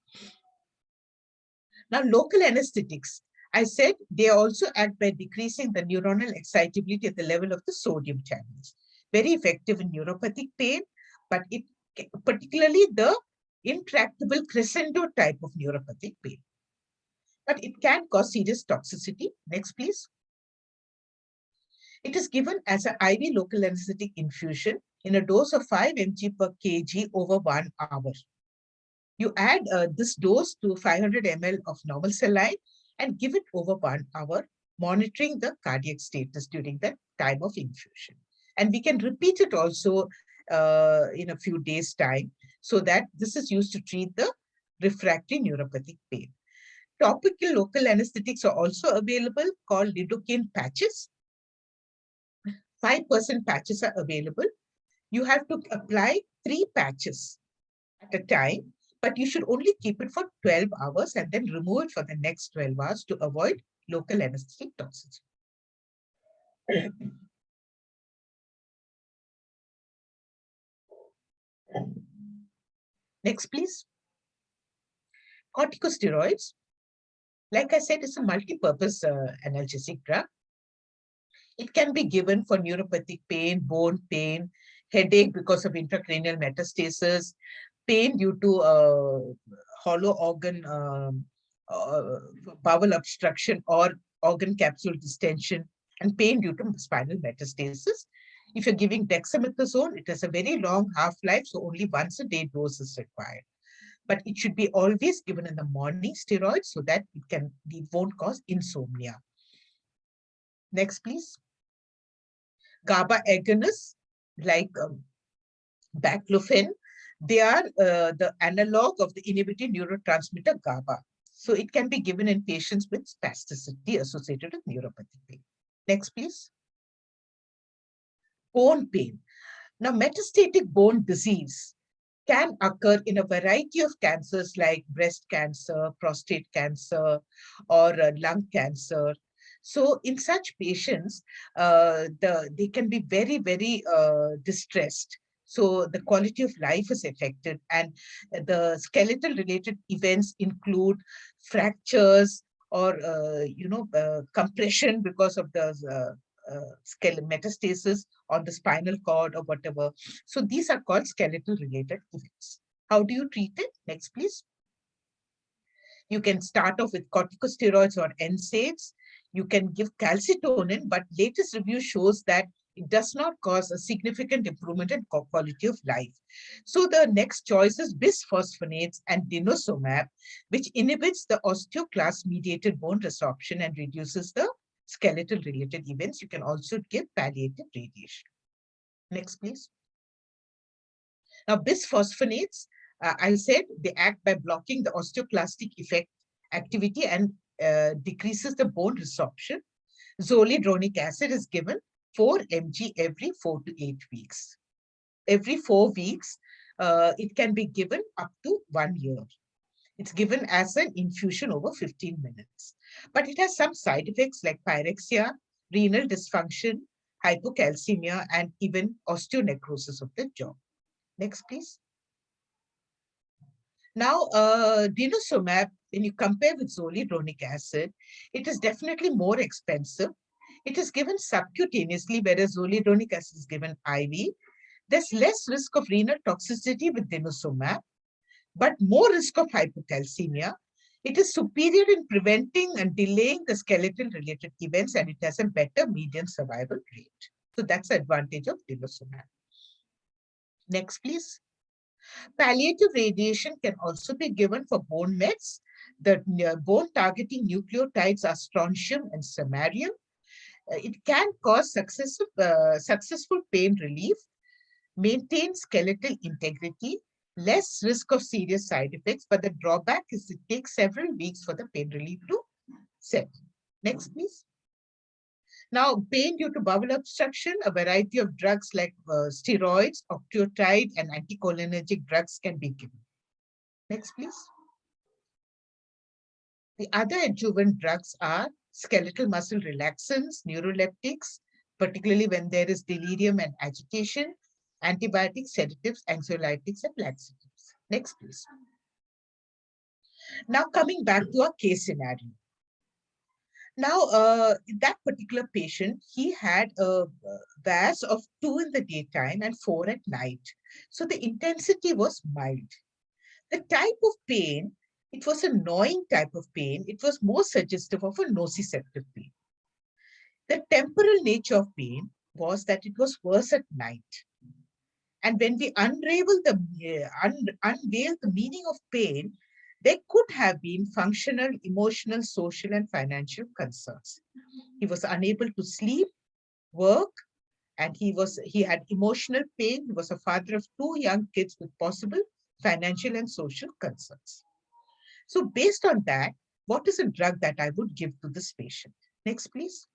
Now, local anesthetics. I said they also act by decreasing the neuronal excitability at the level of the sodium channels. Very effective in neuropathic pain, but it particularly the intractable crescendo type of neuropathic pain. But it can cause serious toxicity. Next, please. It is given as an IV local anesthetic infusion in a dose of 5 mg per kg over 1 hour. You add this dose to 500 ml of normal saline and give it over 1 hour, monitoring the cardiac status during that time of infusion. And we can repeat it also in a few days' time, so that this is used to treat the refractory neuropathic pain. Topical local anesthetics are also available, called lidocaine patches. 5% patches are available. You have to apply 3 patches at a time, but you should only keep it for 12 hours and then remove it for the next 12 hours to avoid local anesthetic toxicity. Next, please. Corticosteroids. Like I said, it's a multi-purpose analgesic drug. It can be given for neuropathic pain, bone pain, headache because of intracranial metastasis, pain due to hollow organ bowel obstruction or organ capsule distension, and pain due to spinal metastasis. If you're giving dexamethasone, it has a very long half-life, so only once a day dose is required. But it should be always given in the morning steroids so that it won't cause insomnia. Next, please. GABA agonists like baclofen, they are the analog of the inhibiting neurotransmitter GABA. So it can be given in patients with spasticity associated with neuropathic pain. Next, please. Bone pain. Now, metastatic bone disease can occur in a variety of cancers like breast cancer, prostate cancer, or lung cancer. So in such patients, they can be very, very distressed. So the quality of life is affected, and the skeletal related events include fractures or compression because of the metastasis on the spinal cord or whatever. So these are called skeletal related events. How do you treat it? Next, please. You can start off with corticosteroids or NSAIDs. You can give calcitonin, but latest review shows that it does not cause a significant improvement in quality of life. So the next choice is bisphosphonates and denosumab, which inhibits the osteoclast-mediated bone resorption and reduces the skeletal-related events. You can also give palliative radiation. Next, please. Now, bisphosphonates, I said they act by blocking the osteoclastic effect activity and decreases the bone resorption. Zoledronic acid is given 4 mg every 4 to 8 weeks. Every 4 weeks, it can be given up to 1 year. It's given as an infusion over 15 minutes. But it has some side effects like pyrexia, renal dysfunction, hypocalcemia, and even osteonecrosis of the jaw. Next, please. Now, denosumab, when you compare with zoledronic acid, it is definitely more expensive. It is given subcutaneously, whereas zoledronic acid is given IV. There's less risk of renal toxicity with denosumab, but more risk of hypocalcemia. It is superior in preventing and delaying the skeletal-related events, and it has a better median survival rate. So that's the advantage of denosumab. Next, please. Palliative radiation can also be given for bone mets. The bone-targeting nucleotides are strontium and samarium. It can cause successful pain relief, maintain skeletal integrity, less risk of serious side effects, but the drawback is it takes several weeks for the pain relief to set. Next, please. Now, pain due to bowel obstruction, a variety of drugs like steroids, octreotide, and anticholinergic drugs can be given. Next, please. The other adjuvant drugs are skeletal muscle relaxants, neuroleptics, particularly when there is delirium and agitation, antibiotics, sedatives, anxiolytics, and laxatives. Next, please. Now, coming back to our case scenario. Now, that particular patient, he had a VAS of 2 in the daytime and 4 at night. So the intensity was mild. The type of pain, it was a gnawing type of pain. It was more suggestive of a nociceptive pain. The temporal nature of pain was that it was worse at night. And when we unveil the meaning of pain, there could have been functional, emotional, social, and financial concerns. He was unable to sleep, work, and he had emotional pain. He was a father of 2 young kids with possible financial and social concerns. So based on that, what is a drug that I would give to this patient? Next, please.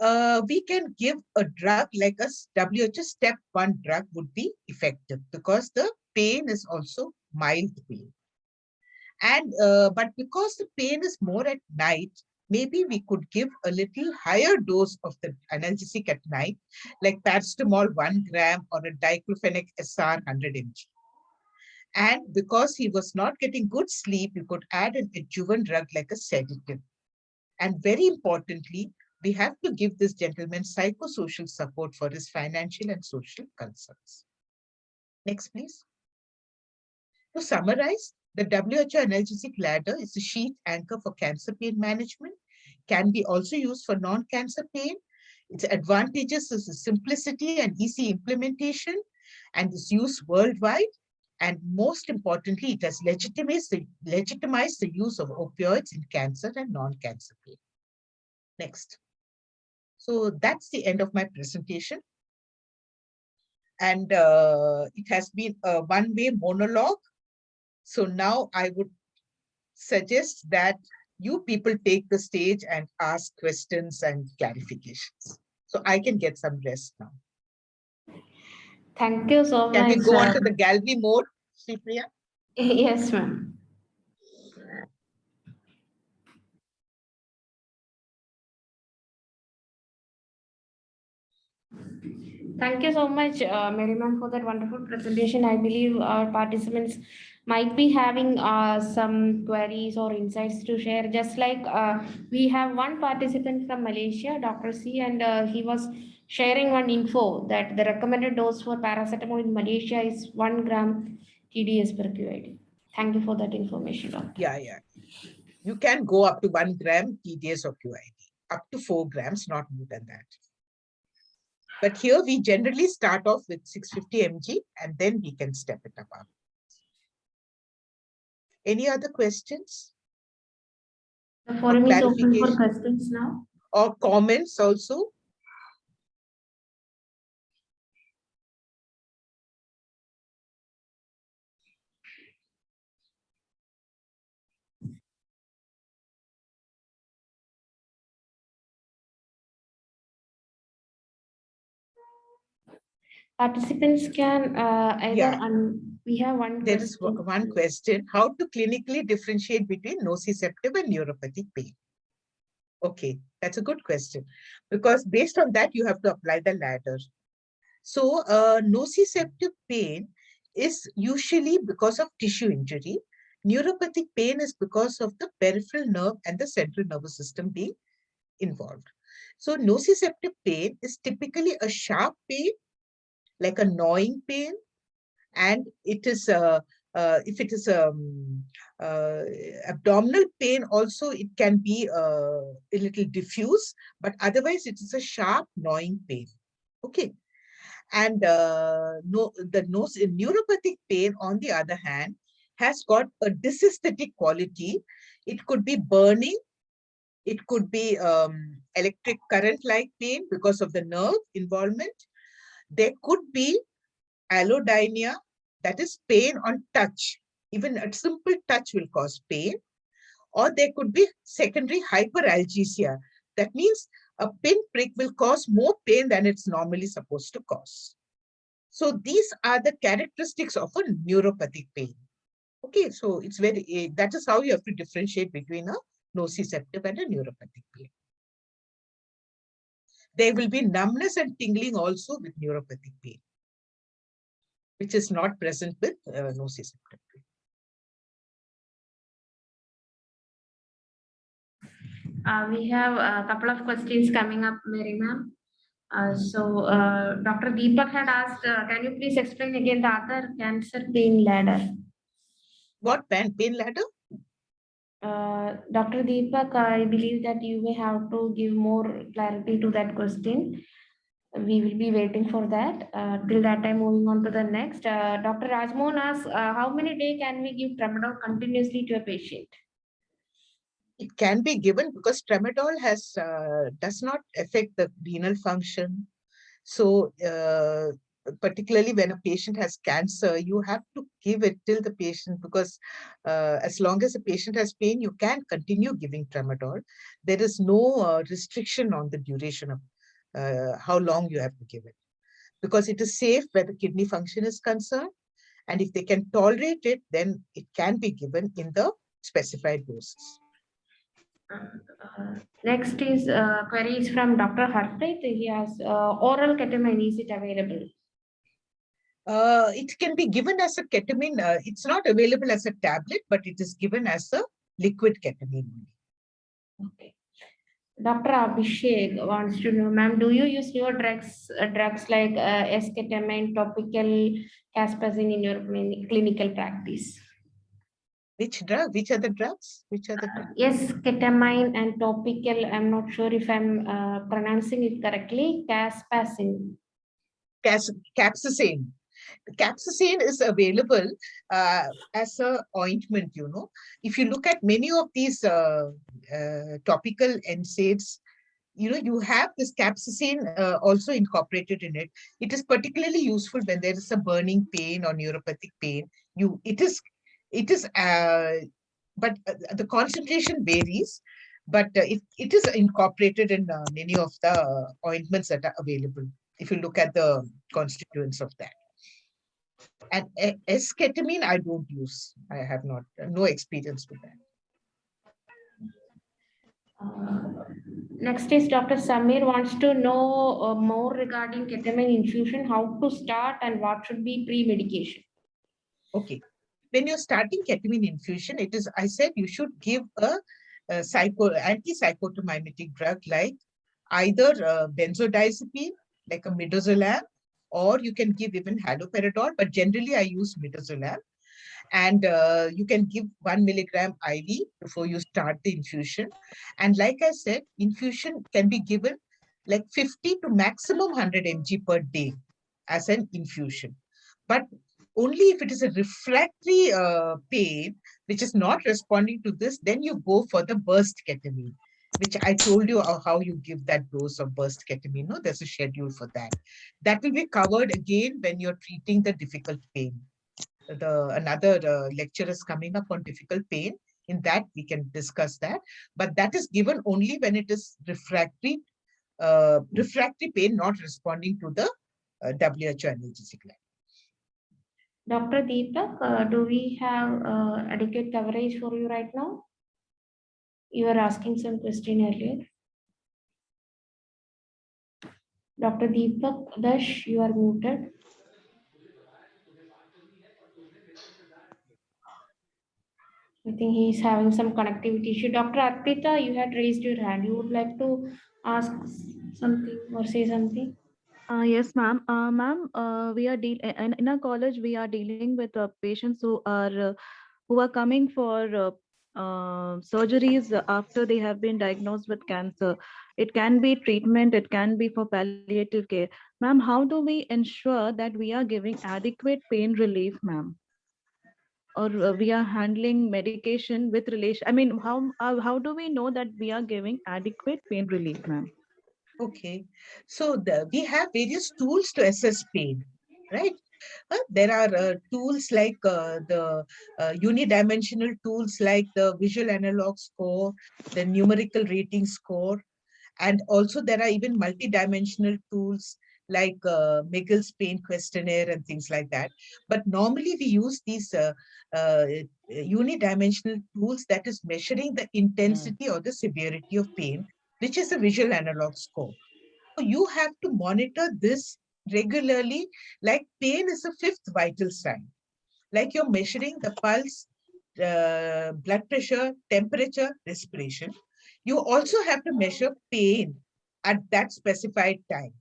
We can give a drug like a WHO step 1 drug would be effective because the pain is also mild pain. And but because the pain is more at night, maybe we could give a little higher dose of the analgesic at night, like paracetamol 1 gram or a diclofenac SR 100 mg. And because he was not getting good sleep, you could add an adjuvant drug like a sedative. And very importantly, we have to give this gentleman psychosocial support for his financial and social concerns. Next, please. To summarize, the WHO analgesic ladder is a sheet anchor for cancer pain management, can be also used for non-cancer pain. Its advantages is the simplicity and easy implementation and is used worldwide. And most importantly, it has legitimized the use of opioids in cancer and non-cancer pain. Next. So that's the end of my presentation. And it has been a one-way monologue. So now I would suggest that you people take the stage and ask questions and clarifications. So I can get some rest now. Thank you so Can much. we go on to the gallery mode, Sripriya? Yes, ma'am. Thank you so much, Mary ma'am, for that wonderful presentation. I believe our participants might be having some queries or insights to share. Just like we have one participant from Malaysia, Dr. C, and he was sharing one info that the recommended dose for paracetamol in Malaysia is 1 gram TDS per QID. Thank you for that information, doctor. Yeah. You can go up to 1 gram TDS of QID, up to 4 grams, not more than that. But here we generally start off with 650 mg and then we can step it up. Any other questions? The forum is open for questions now. Or comments also? Participants can either, we have one There question. is one question, how to clinically differentiate between nociceptive and neuropathic pain? Okay, that's a good question, because based on that, you have to apply the ladder. So nociceptive pain is usually because of tissue injury. Neuropathic pain is because of the peripheral nerve and the central nervous system being involved. So nociceptive pain is typically a sharp pain, like a gnawing pain, and it is if it is abdominal pain also, it can be a little diffuse, but otherwise it is a sharp gnawing pain. Okay. And neuropathic pain, on the other hand, has got a dysesthetic quality. It could be burning. It could be electric current-like pain because of the nerve involvement. There could be allodynia, that is pain on touch. Even a simple touch will cause pain. Or there could be secondary hyperalgesia. That means a pinprick will cause more pain than it's normally supposed to cause. So these are the characteristics of a neuropathic pain. Okay, so it's very, that is how you have to differentiate between a nociceptive and a neuropathic pain. There will be numbness and tingling also with neuropathic pain, which is not present with nociceptive pain. We have a couple of questions coming up, Mary ma'am. Dr. Deepak had asked, can you please explain again the other cancer pain ladder? What pain ladder? Dr. Deepak, I believe that you may have to give more clarity to that question. We will be waiting for that. Till that time, moving on to the next. Dr. Rajmohan asks, how many days can we give tramadol continuously to a patient? It can be given because tramadol has does not affect the renal function. So particularly when a patient has cancer, you have to give it till the patient, because as long as the patient has pain, you can continue giving tramadol. There is no restriction on the duration of how long you have to give it, because it is safe where the kidney function is concerned. And if they can tolerate it, then it can be given in the specified doses. Next is queries from Dr. Harpreet. He has oral ketamine. Is it available? It can be given as a ketamine. It's not available as a tablet, but it is given as a liquid ketamine. Okay. Dr. Abhishek wants to know, ma'am, do you use your drugs like esketamine, topical, caspazine in your clinical practice? Which drug? Which are the drugs? Which are the drugs? Yes, ketamine and topical. I'm not sure if I'm pronouncing it correctly. Caspazine. Capsaicin. Capsaicin is available as a ointment, you know. If you look at many of these topical NSAIDs, you know, you have this capsaicin also incorporated in it. It is particularly useful when there is a burning pain or neuropathic pain. But the concentration varies. But it is incorporated in many of the ointments that are available, if you look at the constituents of that. And esketamine, I don't use. I have no experience with that. Next is Dr. Samir wants to know more regarding ketamine infusion, how to start and what should be pre-medication. Okay. When you're starting ketamine infusion, it is, I said, you should give a antipsychotomimetic drug like either benzodiazepine, like a midazolam, or you can give even haloperidol, but generally I use midazolam. And you can give 1 milligram IV before you start the infusion. And like I said, infusion can be given like 50 to maximum 100 mg per day as an infusion. But only if it is a refractory pain, which is not responding to this, then you go for the burst ketamine, which I told you how you give that dose of burst ketamine. No, there's a schedule for that. That will be covered again when you're treating the difficult pain. The another lecture is coming up on difficult pain. In that, we can discuss that. But that is given only when it is refractory pain not responding to the WHO analgesic. Dr. Deepak, do we have adequate coverage for you right now? You were asking some question earlier. Dr. Deepak Dash, you are muted. I think he's having some connectivity issue. Dr. Arpita, you had raised your hand. You would like to ask something or say something? Yes, ma'am. Ma'am, we are in our college. We are dealing with patients who are coming for surgeries after they have been diagnosed with cancer. It can be treatment. It can be for palliative care. Ma'am, how do we ensure that we are giving adequate pain relief, ma'am? Or we are handling medication with relation? I mean, how do we know that we are giving adequate pain relief, ma'am? Okay. So we have various tools to assess pain, right? There are tools like the unidimensional tools like the visual analog score, the numerical rating score, and also there are even multidimensional tools like Miguel's pain questionnaire and things like that. But normally we use these unidimensional tools that is measuring the intensity or the severity of pain, which is a visual analog score. So you have to monitor this regularly, like pain is a fifth vital sign. Like you're measuring the pulse, blood pressure, temperature, respiration. You also have to measure pain at that specified time.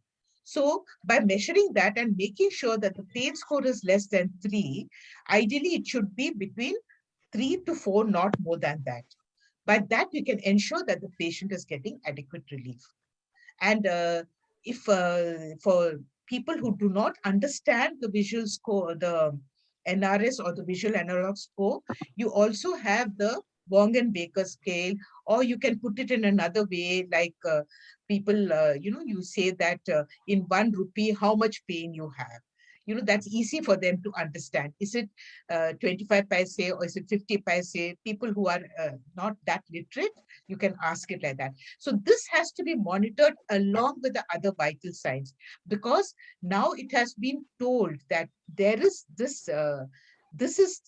So by measuring that and making sure that the pain score is less than 3, ideally it should be between 3 to 4, not more than that. By that, you can ensure that the patient is getting adequate relief. And if for people who do not understand the visual score, the NRS or the visual analog score, you also have the Wong and Baker scale, or you can put it in another way, like people, you say that in 1 rupee, how much pain you have. That's easy for them to understand. Is it 25 paise or is it 50 paise? People who are not that literate, you can ask it like that. So this has to be monitored along with the other vital signs, because now it has been told that there is this is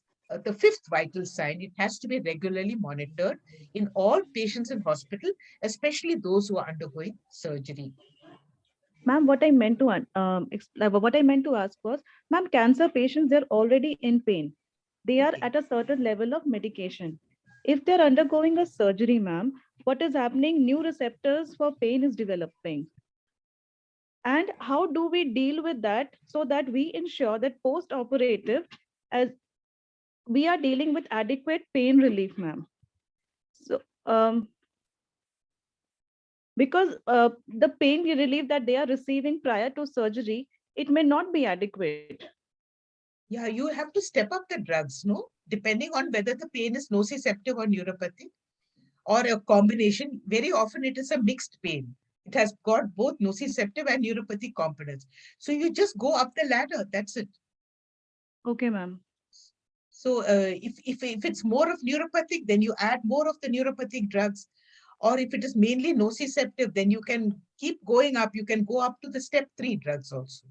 the fifth vital sign. It has to be regularly monitored in all patients in hospital, especially those who are undergoing surgery. Ma'am, what I meant to ask was, ma'am, cancer patients, they're already in pain. They are Okay. at a certain level of medication. If they're undergoing a surgery, ma'am, what is happening? New receptors for pain is developing. And how do we deal with that so that we ensure that post-operative, as we are dealing with adequate pain relief, ma'am? So, because the pain relief that they are receiving prior to surgery, it may not be adequate. Yeah, you have to step up the drugs, no? Depending on whether the pain is nociceptive or neuropathic or a combination. Very often it is a mixed pain. It has got both nociceptive and neuropathic components. So you just go up the ladder. That's it. Okay, ma'am. So if it's more of neuropathic, then you add more of the neuropathic drugs. Or if it is mainly nociceptive, then you can keep going up. You can go up to the step 3 drugs also.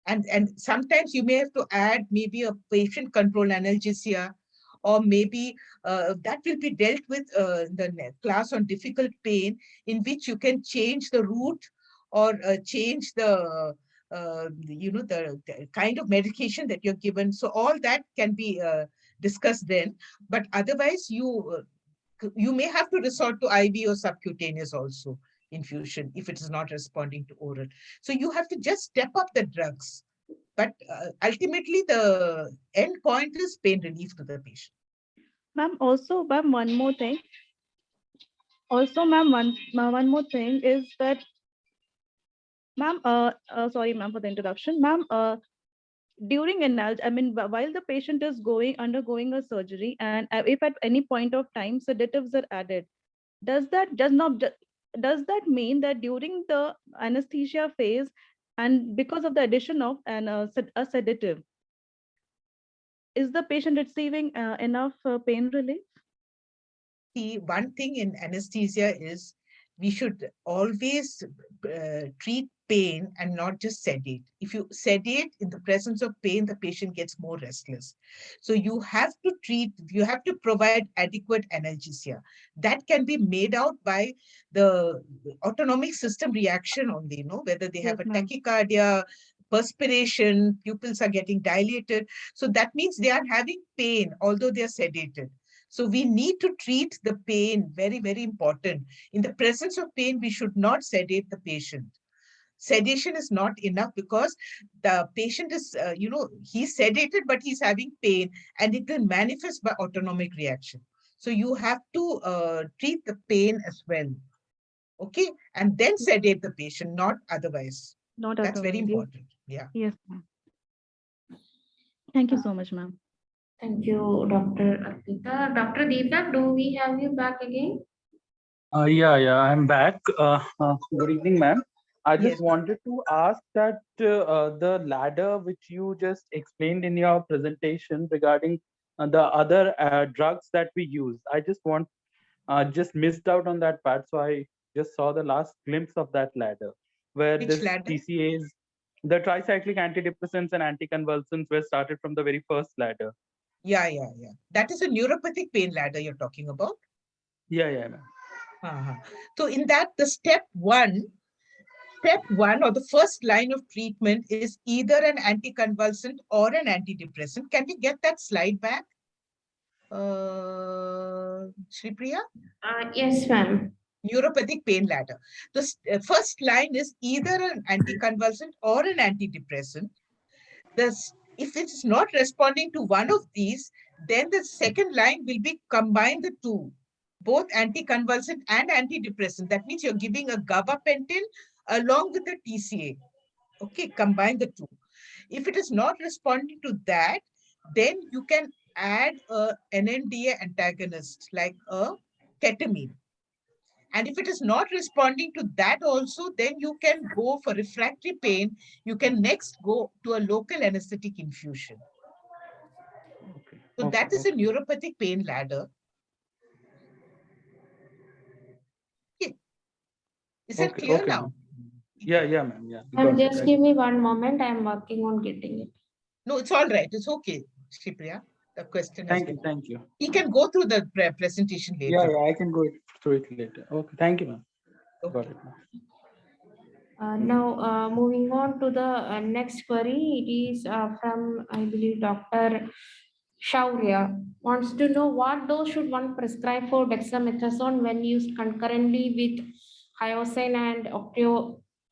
And sometimes you may have to add maybe a patient control analgesia, or maybe that will be dealt with the class on difficult pain, in which you can change the route or change the the kind of medication that you're given. So all that can be discussed then. But otherwise, you may have to resort to IV or subcutaneous also infusion if it is not responding to oral. So you have to just step up the drugs. But ultimately, the end point is pain relief to the patient. Ma'am, also, ma'am, one more thing. Also, ma'am, one more thing is that, ma'am, sorry, ma'am, for the introduction. Ma'am, during I mean, while the patient is undergoing a surgery, and if at any point of time sedatives are added, does that does not does that mean that during the anesthesia phase, and because of the addition of a sedative, is the patient receiving enough pain relief? See, one thing in anesthesia is we should always treat pain and not just sedate. If you sedate in the presence of pain, the patient gets more restless. So you have to provide adequate analgesia. That can be made out by the autonomic system reaction only, whether they have Yes, a ma'am. tachycardia, perspiration, pupils are getting dilated. So that means they are having pain, although they are sedated. So we need to treat the pain, very, very important. In the presence of pain, we should not sedate the patient. Sedation is not enough because the patient is, he's sedated, but he's having pain and it will manifest by autonomic reaction. So you have to treat the pain as well. Okay. And then sedate the patient, not otherwise. Not That's very otherwise. Yes, important. Yeah. yes, ma'am. Thank you so much, ma'am. Thank you, Dr. Arpita. Dr. Deepak, do we have you back again? Yeah, I'm back. Good evening, ma'am. I Yes. just wanted to ask that the ladder which you just explained in your presentation regarding the other drugs that we use, I just missed out on that part. So I just saw the last glimpse of that ladder where Which this ladder? TCAs, the tricyclic antidepressants and anticonvulsants were started from the very first ladder. Yeah. That is a neuropathic pain ladder you're talking about. Yeah, ma'am. Uh-huh. So in that, the step one or the first line of treatment is either an anticonvulsant or an antidepressant. Can we get that slide back, Shri Priya? Yes, ma'am. Neuropathic pain ladder. The first line is either an anticonvulsant or an antidepressant. If it is not responding to one of these, then the second line will be combine the two, both anticonvulsant and antidepressant. That means you're giving a gabapentin along with a TCA. Okay, combine the two. If it is not responding to that, then you can add a NMDA antagonist like a ketamine. And if it is not responding to that also, then you can go for refractory pain. You can next go to a local anesthetic infusion. Okay, So okay, that is a okay. neuropathic pain ladder. Okay. Is that clear Okay, now? ma'am. Yeah, ma'am. Yeah, we Ma'am, got it. just give me one moment. I'm working on getting it. No, it's all right. It's okay, Shipriya. The question has been. Thank you. He can go through the presentation Yeah, later. I can go through it later. Okay, thank you, ma'am. Got Okay. it, ma'am. Now, moving on to the next query, it is from, I believe, Dr. Shaurya wants to know what dose should one prescribe for dexamethasone when used concurrently with hyoscine and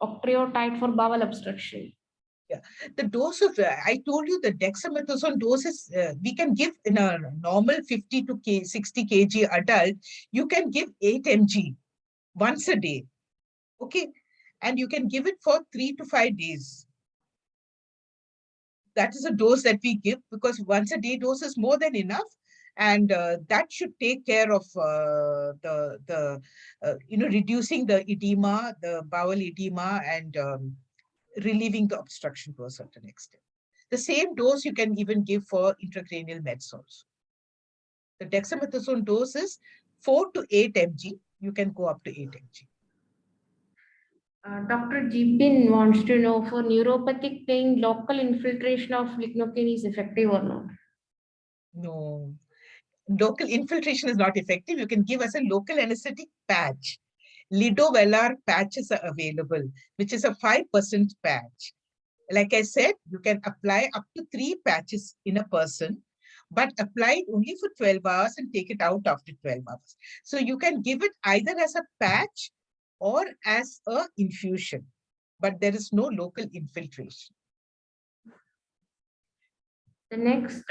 octreotide for bowel obstruction. Yeah. The dose of, I told you the dexamethasone doses we can give in a normal 50 to 60 kg adult, you can give 8 mg once a day. Okay. And you can give it for 3 to 5 days. That is a dose that we give because once a day dose is more than enough. And that should take care of reducing the edema, the bowel edema, and relieving the obstruction to a certain extent. The same dose you can even give for intracranial meds also. The dexamethasone dose is 4 to 8 mg. You can go up to 8 mg. Dr. Jibin wants to know for neuropathic pain, local infiltration of lignocane is effective or not? No, local infiltration is not effective. You can give as a local anesthetic patch. Lidovelar patches are available, which is a 5% patch. Like I said, you can apply up to 3 patches in a person, but apply it only for 12 hours and take it out after 12 hours. So you can give it either as a patch or as a infusion, but there is no local infiltration. The next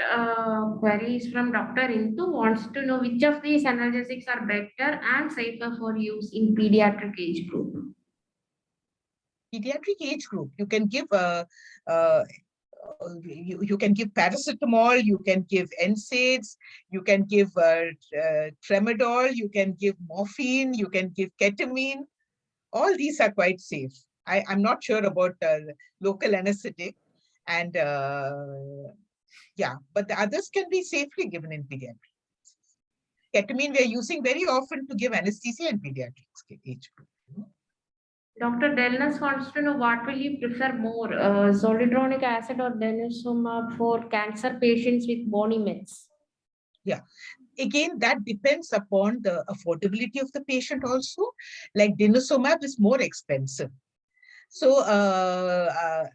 query is from Dr. Intu, wants to know which of these analgesics are better and safer for use in pediatric age group. Pediatric age group, you can give you can give paracetamol, you can give NSAIDs, you can give tramadol, you can give morphine, you can give ketamine. All these are quite safe. I'm not sure about local anesthetic, and yeah, but the others can be safely given in pediatrics. Ketamine we are using very often to give anesthesia in pediatrics age group. Dr. Delnas wants to know what will you prefer more, zoledronic acid or denosumab for cancer patients with bony mets? Yeah, again, that depends upon the affordability of the patient also. Like denosumab is more expensive. So,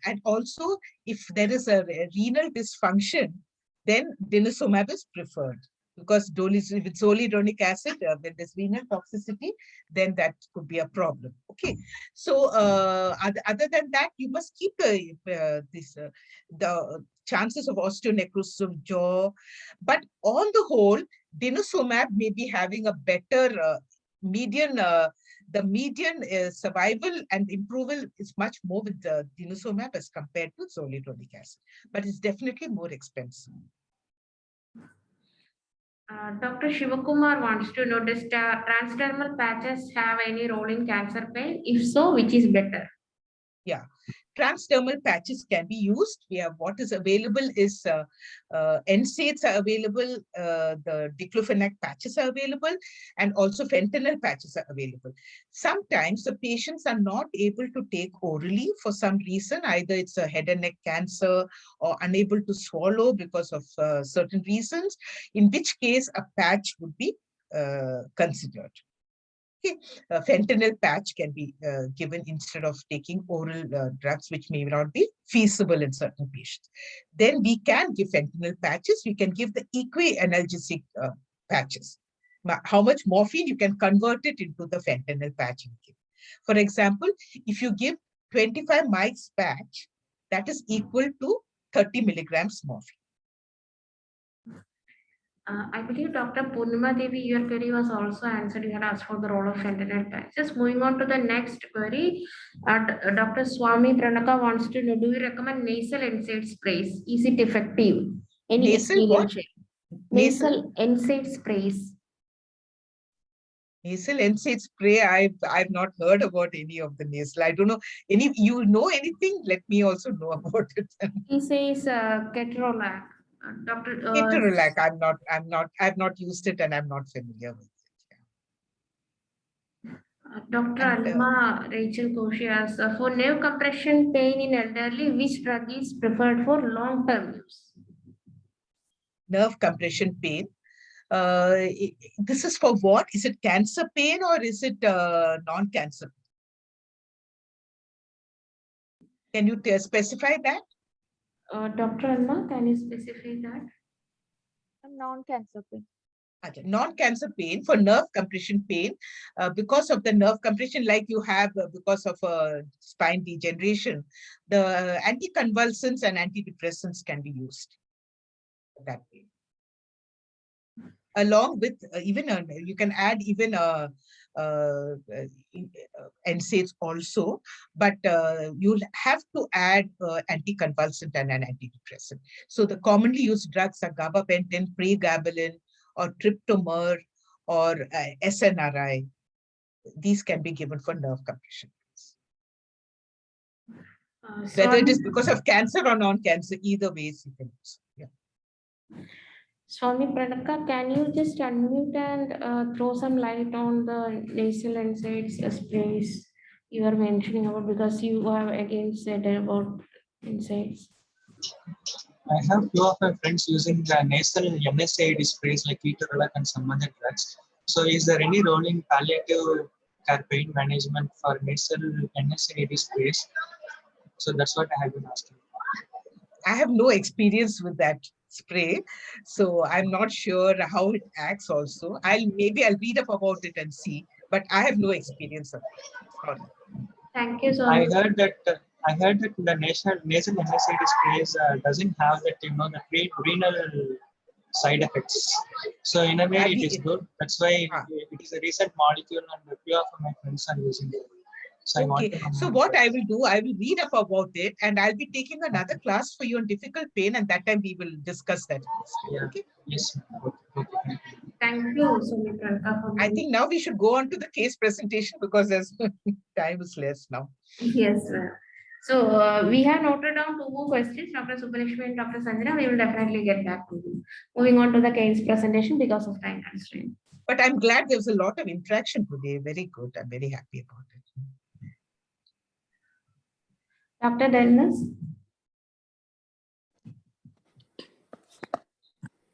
and also if there is a renal dysfunction, then denosumab is preferred. Because with zoledronic acid, when there's renal toxicity, then that could be a problem. Okay, so other than that, you must keep the chances of osteonecrosis of jaw. But on the whole, denosumab may be having a better median. The median survival and improval is much more with the denosumab as compared to zoledronic acid, but it's definitely more expensive. Dr. Shivakumar wants to know, does transdermal patches have any role in cancer pain? If so, which is better? Yeah, transdermal patches can be used. Yeah, what is available is NSAIDs are available, the diclofenac patches are available, and also fentanyl patches are available. Sometimes the patients are not able to take orally for some reason, either it's a head and neck cancer or unable to swallow because of certain reasons, in which case a patch would be considered. Okay. A fentanyl patch can be given instead of taking oral drugs, which may not be feasible in certain patients. Then we can give fentanyl patches. We can give the equi-analgesic patches. How much morphine, you can convert it into the fentanyl patch. For example, if you give 25 mics patch, that is equal to 30 milligrams morphine. I believe Dr. Purnima Devi, your query was also answered. You had asked for the role of fentanyl patches. Moving on to the next query, Dr. Swami Pranaka wants to know, do you recommend nasal NSAID sprays? Is it effective? Any Nasal what? experience? Nasal NSAID sprays. Nasal NSAID spray, I've not heard about any of the nasal. I don't know any. You know anything? Let me also know about it. He says ketorolac. Dr. Ketorolac, I've not used it and I'm not familiar with it. Dr. And, Alma Rachel Koshi asks, for nerve compression pain in elderly, which drug is preferred for long-term use? nerve compression pain. This is for what? Is it cancer pain or is it non-cancer? Can you specify that? Dr. Alma, can you specify that? Non-cancer pain. Okay. Non-cancer pain for nerve compression pain, because of the nerve compression like you have because of spine degeneration, the anticonvulsants and antidepressants can be used that way. Along with even you can add even NSAIDs also, but you'll have to add anticonvulsant and an antidepressant. So the commonly used drugs are gabapentin, pregabalin, or tryptomer, or SNRI. These can be given for nerve compression. Whether it is because of cancer or non-cancer, either ways you can use. Yeah. Swami Pranaka, can you just unmute and throw some light on the nasal NSAIDs sprays you are mentioning about, because you have again said about NSAIDs. I have few of my friends using the nasal NSAID sprays like ketorolac and some other drugs. So is there any role in palliative care pain management for nasal NSAID sprays? So that's what I have been asking. I have no experience with that spray, so I'm not sure how it acts also. I'll read up about it and see, but I have no experience of it. Sorry. Thank you so I much. heard that the nasal NSAID sprays doesn't have that the renal side effects. So in a way, Have it is we, good. That's why ah, it is a recent molecule, and a few of my friends are using it. So I want to okay, know so more what about I it. will do, I will read up about it and I'll be taking another class for you on difficult pain, and that time we will discuss that. Yeah. Okay. Yes. Ma'am. Okay. Thank you. Thank you, Sumitralka, for I being. think now we should go on to the case presentation because there's time is less now. Yes, sir. So we have noted down two more questions, Dr. Subbalakshmi and Dr. Sanjana. We will definitely get back to you. Moving on to the case presentation because of time constraint. But I'm glad there was a lot of interaction today. Very good. I'm very happy about it. Dr. Delnas?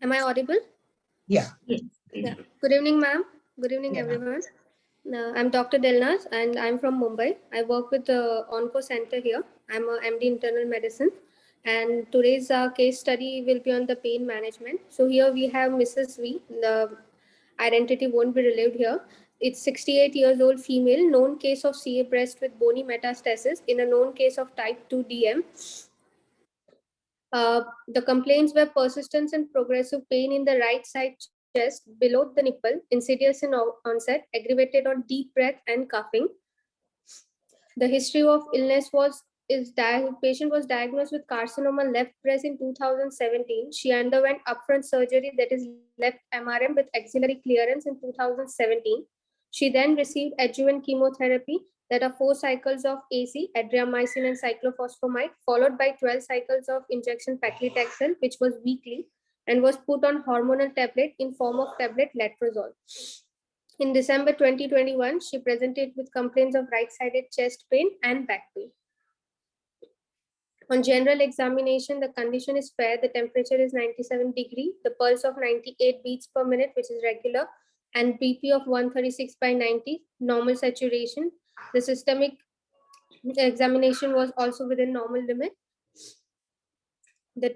Am I audible? Yeah. Yes. Yeah. Good evening, ma'am. Good evening, Yeah. everyone. I'm Dr. Delnas and I'm from Mumbai. I work with the Onco Center here. I'm a MD Internal Medicine. And today's case study will be on the pain management. So here we have Mrs. V. The identity won't be relieved here. It's 68 years old female, known case of CA breast with bony metastasis in a known case of type 2 DM. The complaints were persistence and progressive pain in the right side chest below the nipple, insidious in onset, aggravated on deep breath and coughing. The history of illness patient was diagnosed with carcinoma left breast in 2017. She underwent upfront surgery, that is left MRM with axillary clearance in 2017. She then received adjuvant chemotherapy, that are 4 cycles of AC, adriamycin and cyclophosphamide, followed by 12 cycles of injection paclitaxel, which was weekly, and was put on hormonal tablet in form of tablet letrozole. In December 2021, she presented with complaints of right-sided chest pain and back pain. On general examination, the condition is fair. The temperature is 97 degree, the pulse of 98 beats per minute, which is regular, and BP of 136 by 90, normal saturation. The systemic examination was also within normal limit. The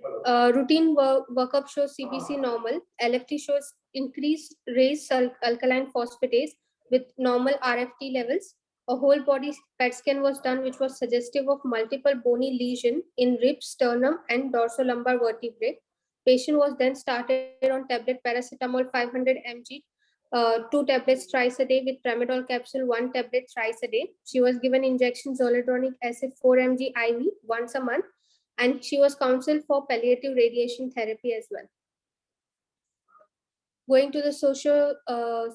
routine workup shows CBC normal. LFT shows increased raised alkaline phosphatase with normal RFT levels. A whole body PET scan was done, which was suggestive of multiple bony lesion in ribs, sternum, and dorsolumbar vertebrae. Patient was then started on tablet paracetamol 500 mg, 2 tablets thrice a day with tramadol capsule, 1 tablet thrice a day. She was given injection zoledronic acid 4 mg IV once a month, and she was counseled for palliative radiation therapy as well. Going to the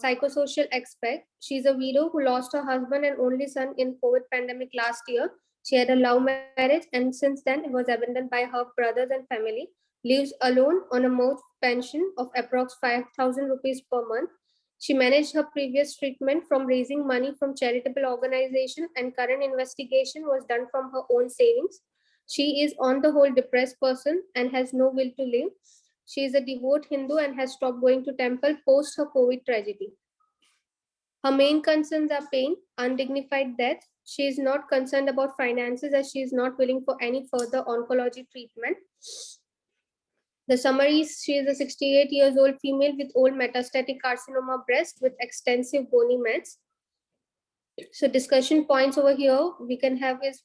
psychosocial aspect, she's a widow who lost her husband and only son in COVID pandemic last year. She had a love marriage and since then it was abandoned by her brothers and family. Lives alone on a month pension of approx 5,000 rupees per month. She managed her previous treatment from raising money from charitable organization, and current investigation was done from her own savings. She is on the whole depressed person and has no will to live. She is a devout Hindu and has stopped going to temple post her COVID tragedy. Her main concerns are pain, undignified death. She is not concerned about finances as she is not willing for any further oncology treatment. The summary is she is a 68 years old female with old metastatic carcinoma breast with extensive bony mets. So discussion points over here we can have is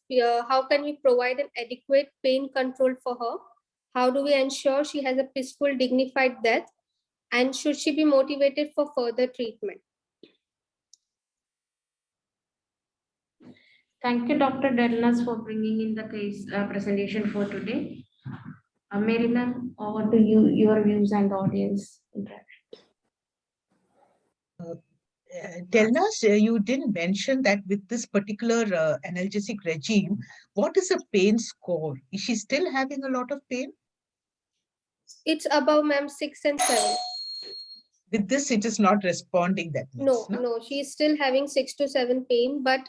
how can we provide an adequate pain control for her? How do we ensure she has a peaceful, dignified death? And should she be motivated for further treatment? Thank you, Dr. Delnas, for bringing in the case presentation for today. Mary ma'am, over to you, your views and the audience interaction. Delnas, you didn't mention that with this particular analgesic regime, what is the pain score? Is she still having a lot of pain? It's above, ma'am, 6 and 7. With this, it is not responding, that means, No, she is still having 6 to 7 pain, but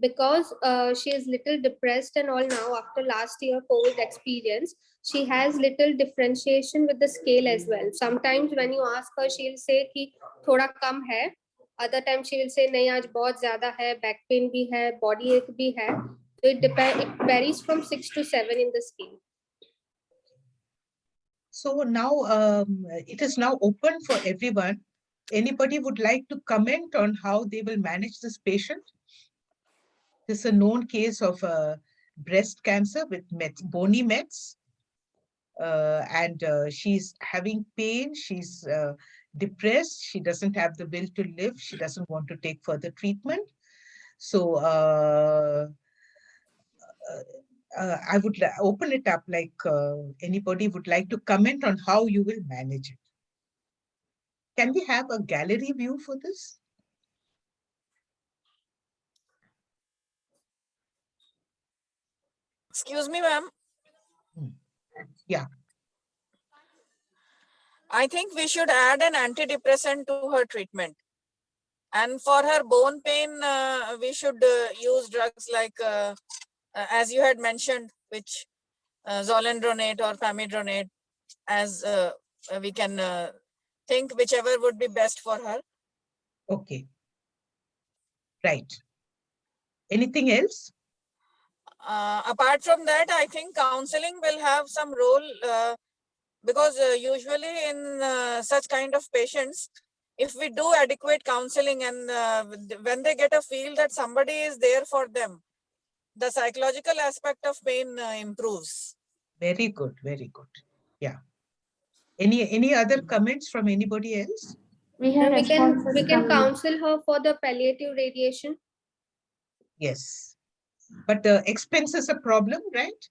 because she is little depressed and all now after last year COVID experience, she has little differentiation with the scale as well. Sometimes when you ask her, she'll say कि थोड़ा कम है. Other time she will say नहीं आज बहुत ज़्यादा है, back pain भी है, body ache भी है. So it varies from 6 to 7 in the scale. So now it is now open for everyone. Anybody would like to comment on how they will manage this patient? This is a known case of breast cancer with bony mets. And she's having pain. She's depressed. She doesn't have the will to live. She doesn't want to take further treatment. So I would open it up, like anybody would like to comment on how you will manage it. Can we have a gallery view for this? Excuse me, ma'am. Yeah. I think we should add an antidepressant to her treatment. And for her bone pain, we should use drugs like, as you had mentioned, which zolendronate or famidronate, as we can think whichever would be best for her. Okay. Right. Anything else? Apart from that, I think counseling will have some role because usually in such kind of patients, if we do adequate counseling and when they get a feel that somebody is there for them, the psychological aspect of pain improves. Very good. Very good. Yeah. Any other comments from anybody else? We have We responses can from counsel her for the palliative radiation. Yes. But the expense is a problem, right?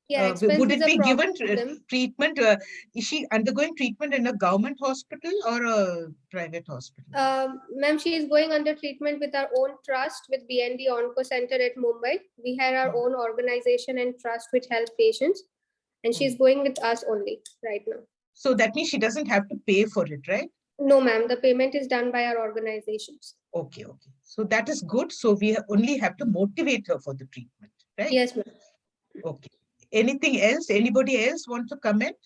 Yeah, Would expense it is a be given problem. treatment? Is she undergoing treatment in a government hospital or a private hospital? Ma'am, she is going under treatment with our own trust with BND Onco Center at Mumbai. We have our own organization and trust which help patients, and she's going with us only right now. So that means she doesn't have to pay for it, right? No, ma'am, the payment is done by our organizations. Okay, okay. So that is good. So we only have to motivate her for the treatment, right? Yes, ma'am. Okay. Anything else? Anybody else want to comment?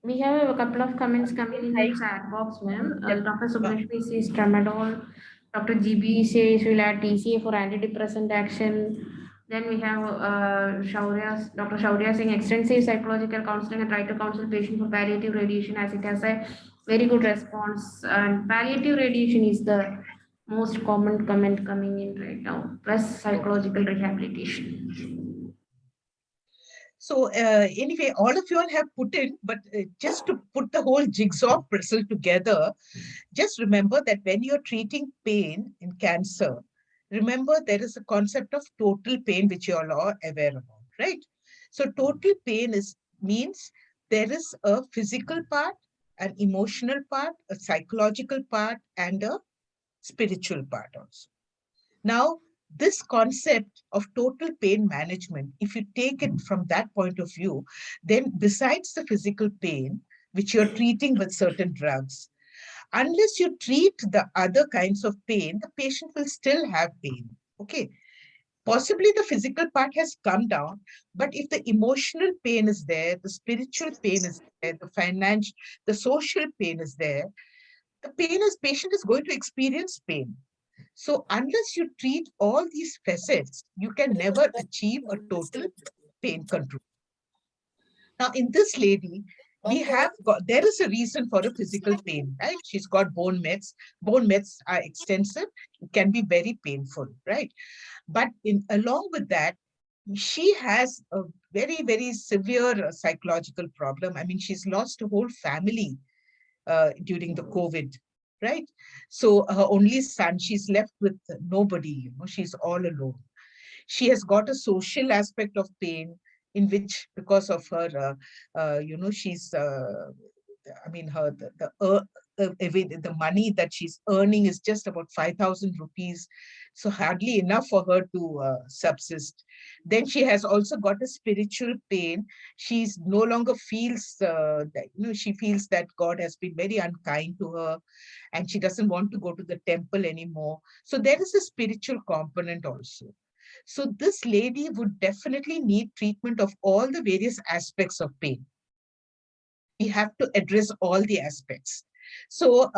We have a couple of comments coming in the chat box, ma'am. Dr. Subramanian says tramadol. Dr. GB says we'll add TCA for antidepressant action. Then we have Dr. Shaurya saying extensive psychological counseling and try to counsel patient for palliative radiation as it has a very good response. And palliative radiation is the most common comment coming in right now, plus psychological rehabilitation. So anyway, all of you all have put in, but just to put the whole jigsaw puzzle together, just remember that when you're treating pain in cancer, remember there is a concept of total pain, which you all are aware about, right? So total pain means there is a physical part, an emotional part, a psychological part, and a spiritual part also. Now, this concept of total pain management, if you take it from that point of view, then besides the physical pain, which you're treating with certain drugs, unless you treat the other kinds of pain, the patient will still have pain. Okay. Possibly the physical part has come down, but if the emotional pain is there, the spiritual pain is there, the financial, the social pain is there, the patient is going to experience pain. So unless you treat all these facets, you can never achieve a total pain control. Now, in this lady, there is a reason for a physical pain, right? She's got bone mets. Bone mets are extensive. It can be very painful, right? But along with that, she has a very, very severe psychological problem. I mean, she's lost a whole family during the COVID, right? So her only son, she's left with nobody, she's all alone. She has got a social aspect of pain in which, because of her, she's, I mean, the money that she's earning is just about 5,000 rupees. So hardly enough for her to subsist. Then she has also got a spiritual pain. She's no longer feels that, she feels that God has been very unkind to her and she doesn't want to go to the temple anymore. So there is a spiritual component also. So this lady would definitely need treatment of all the various aspects of pain. We have to address all the aspects. So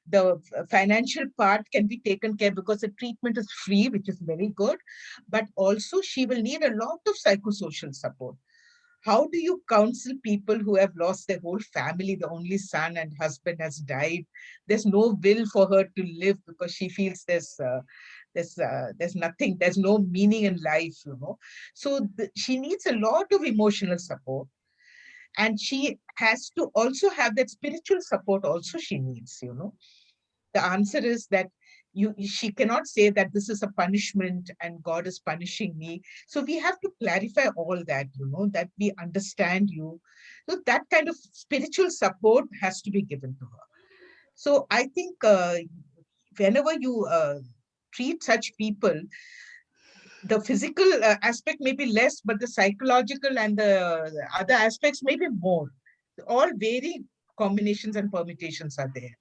the financial part can be taken care because the treatment is free, which is very good. But also she will need a lot of psychosocial support. How do you counsel people who have lost their whole family? The only son and husband has died. There's no will for her to live because she feels there's nothing, there's no meaning in life, you know. So she needs a lot of emotional support, and she has to also have that spiritual support also she needs, you know. The answer is that she cannot say that this is a punishment and God is punishing me. So we have to clarify all that, you know, that we understand you. So that kind of spiritual support has to be given to her. So I think whenever you treat such people, the physical aspect may be less, but the psychological and the other aspects may be more. All varied combinations and permutations are there.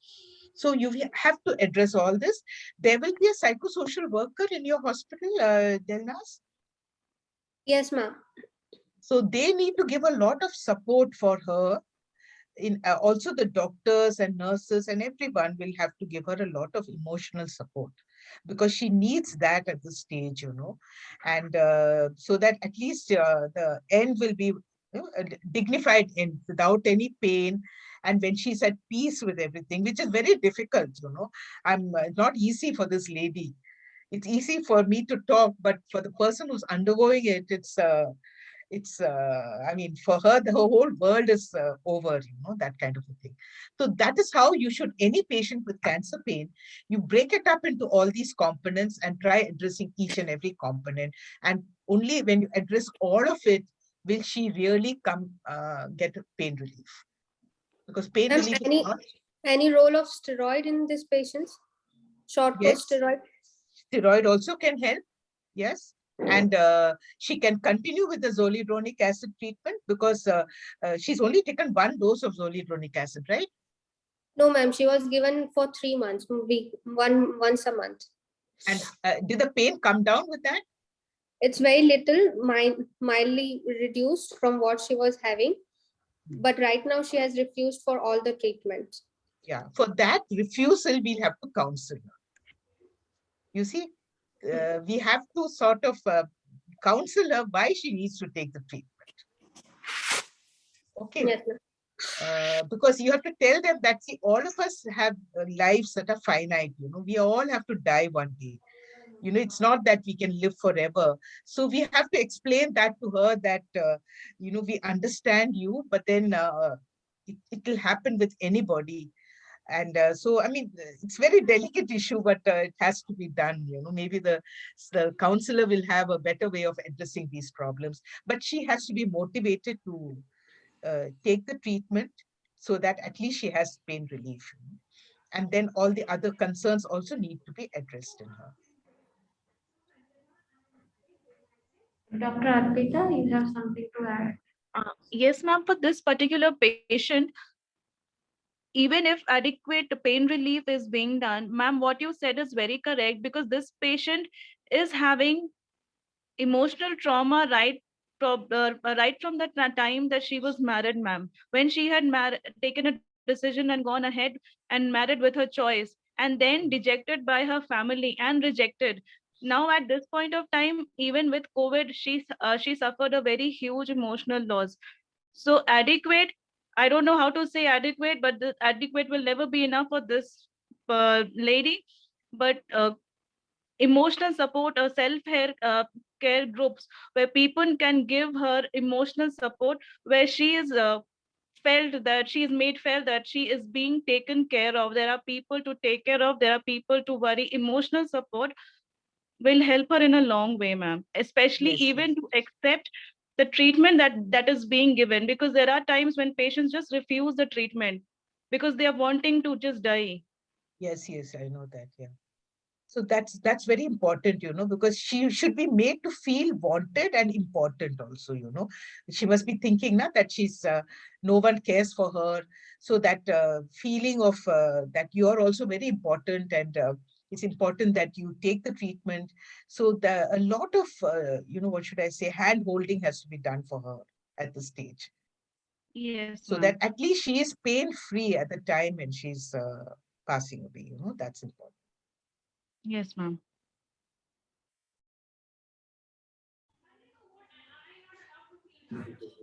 So you have to address all this. There will be a psychosocial worker in your hospital, Delnas. Yes, ma'am. So they need to give a lot of support for her. In also the doctors and nurses and everyone will have to give her a lot of emotional support, because she needs that at this stage, you know, and so that at least the end will be, you know, a dignified end without any pain, and when she's at peace with everything, which is very difficult, you know. I'm not easy for this lady. It's easy for me to talk, but for the person who's undergoing it, it's I mean, for her the whole world is over, you know, that kind of a thing. So that is how you should, any patient with cancer pain, you break it up into all these components and try addressing each and every component, and only when you address all of it will she really come get pain relief, because pain Ma'am, relief is not. any role of steroid in these patients? Short course Yes, steroid? steroid also can help. Yes. And she can continue with the zoledronic acid treatment, because she's only taken one dose of zoledronic acid, right? No, ma'am. She was given for 3 months, once a month. And did the pain come down with that? It's very little, mildly reduced from what she was having. But right now she has refused for all the treatments. Yeah. For that refusal, we'll have to counsel her. You see, we have to sort of counsel her why she needs to take the treatment. Okay. Yes, ma'am. Because you have to tell them that, see, all of us have lives that are finite, you know, we all have to die one day. You know, it's not that we can live forever. So we have to explain that to her, that, you know, we understand you, but then it will happen with anybody. And so, I mean, it's very delicate issue, but it has to be done. You know, maybe the counselor will have a better way of addressing these problems, but she has to be motivated to take the treatment, so that at least she has pain relief. You know? And then all the other concerns also need to be addressed in her. Dr. Arpita, you have something to add? Yes, ma'am. For this particular patient, even if adequate pain relief is being done, ma'am, what you said is very correct, because this patient is having emotional trauma right from that time that she was married, ma'am. When she had taken a decision and gone ahead and married with her choice, and then dejected by her family and rejected. Now at this point of time, even with COVID, she suffered a very huge emotional loss. So adequate, I don't know how to say adequate, but the adequate will never be enough for this lady. But emotional support or care groups where people can give her emotional support, where she is felt that she is made felt that she is being taken care of. There are people to take care of. There are people to worry. Emotional support will help her in a long way, ma'am. Especially Yes, yes. even to accept the treatment that is being given, because there are times when patients just refuse the treatment because they are wanting to just die. Yes, yes, I know that. Yeah. So that's very important, you know, because she should be made to feel wanted and important also, you know. She must be thinking now that she's no one cares for her. So that feeling of that you are also very important, and it's important that you take the treatment. So a lot of, you know, what should I say, hand holding has to be done for her at this stage. Yes, so ma'am. that at least she is pain-free at the time when she's passing away. That's important. Yes, ma'am.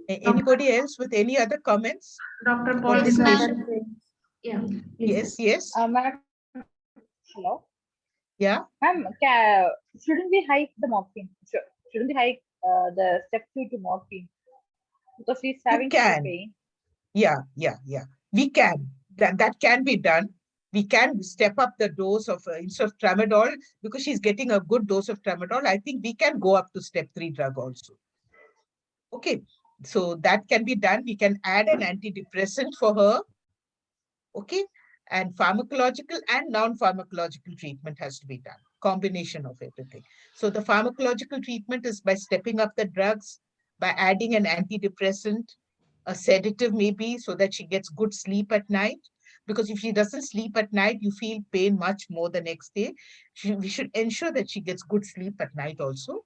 Anybody else with any other comments Dr. Paul about Yes, this ma'am. patient? Dipakar. Yeah, please. Yes, yes, Ma'am, hello. yeah, Ma'am, shouldn't we hike the morphine? Shouldn't we hike the step 2 to morphine? Because he's you having severe can. pain. Yeah. We can. That can be done. We can step up the dose of instead of tramadol, because she's getting a good dose of tramadol. I think we can go up to step 3 drug also. Okay, so that can be done. We can add an antidepressant for her. Okay, and pharmacological and non-pharmacological treatment has to be done. Combination of everything. So the pharmacological treatment is by stepping up the drugs, by adding an antidepressant, a sedative maybe, so that she gets good sleep at night. Because if she doesn't sleep at night, you feel pain much more the next day. We should ensure that she gets good sleep at night also.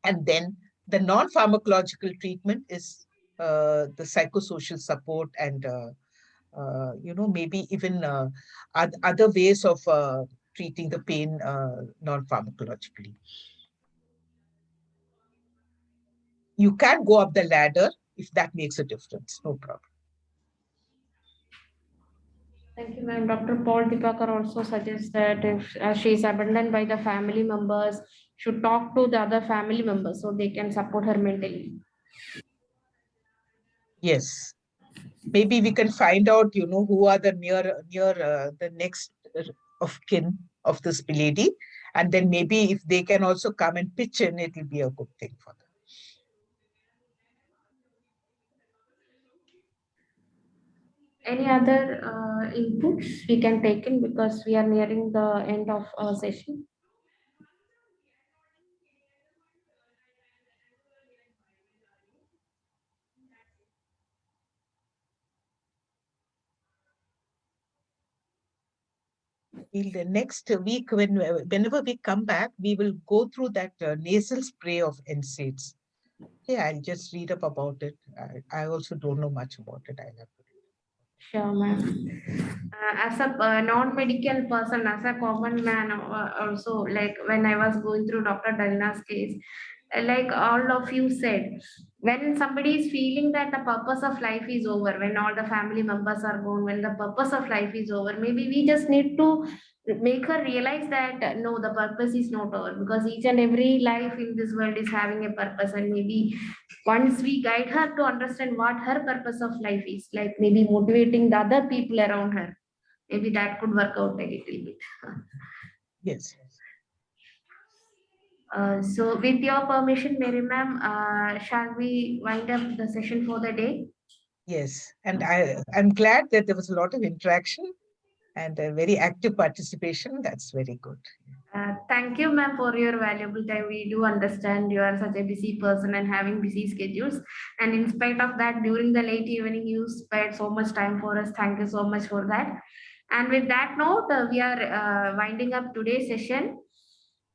And then the non-pharmacological treatment is the psychosocial support and maybe even other ways of treating the pain non-pharmacologically. You can go up the ladder if that makes a difference, no problem. Thank you, ma'am. Dr. Paul Dipakar also suggests that if she is abandoned by the family members, should talk to the other family members so they can support her mentally. Yes. Maybe we can find out, who are the the next of kin of this lady. And then maybe if they can also come and pitch in, it will be a good thing for them. Any other inputs we can take in, because we are nearing the end of our session? The next week, whenever we come back, we will go through that nasal spray of NSAIDs. Yeah, I'll just read up about it. I also don't know much about it. I'll have to read. Sure, ma'am. As a non-medical person, as a common man, also, like when I was going through Dr. Dalina's case, like all of you said, when somebody is feeling that the purpose of life is over, when all the family members are gone, when the purpose of life is over, maybe we just need to make her realize that no, the purpose is not over, because each and every life in this world is having a purpose. And maybe once we guide her to understand what her purpose of life is, like maybe motivating the other people around her, maybe that could work out a little bit. Yes. So with your permission, Mary ma'am, shall we wind up the session for the day? Yes. And I'm glad that there was a lot of interaction and a very active participation. That's very good. Thank you, ma'am, for your valuable time. We do understand you are such a busy person and having busy schedules. And in spite of that, during the late evening, you spared so much time for us. Thank you so much for that. And with that note, we are winding up today's session.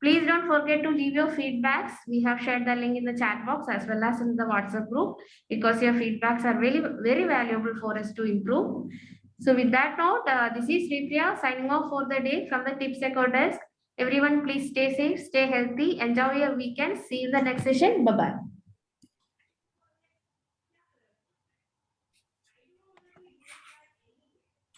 Please don't forget to leave your feedbacks. We have shared the link in the chat box as well as in the WhatsApp group, because your feedbacks are very, very valuable for us to improve. So with that note, this is Sripriya signing off for the day from the Tips Echo desk. Everyone, please stay safe, stay healthy, enjoy your weekend. See you in the next session. Bye bye.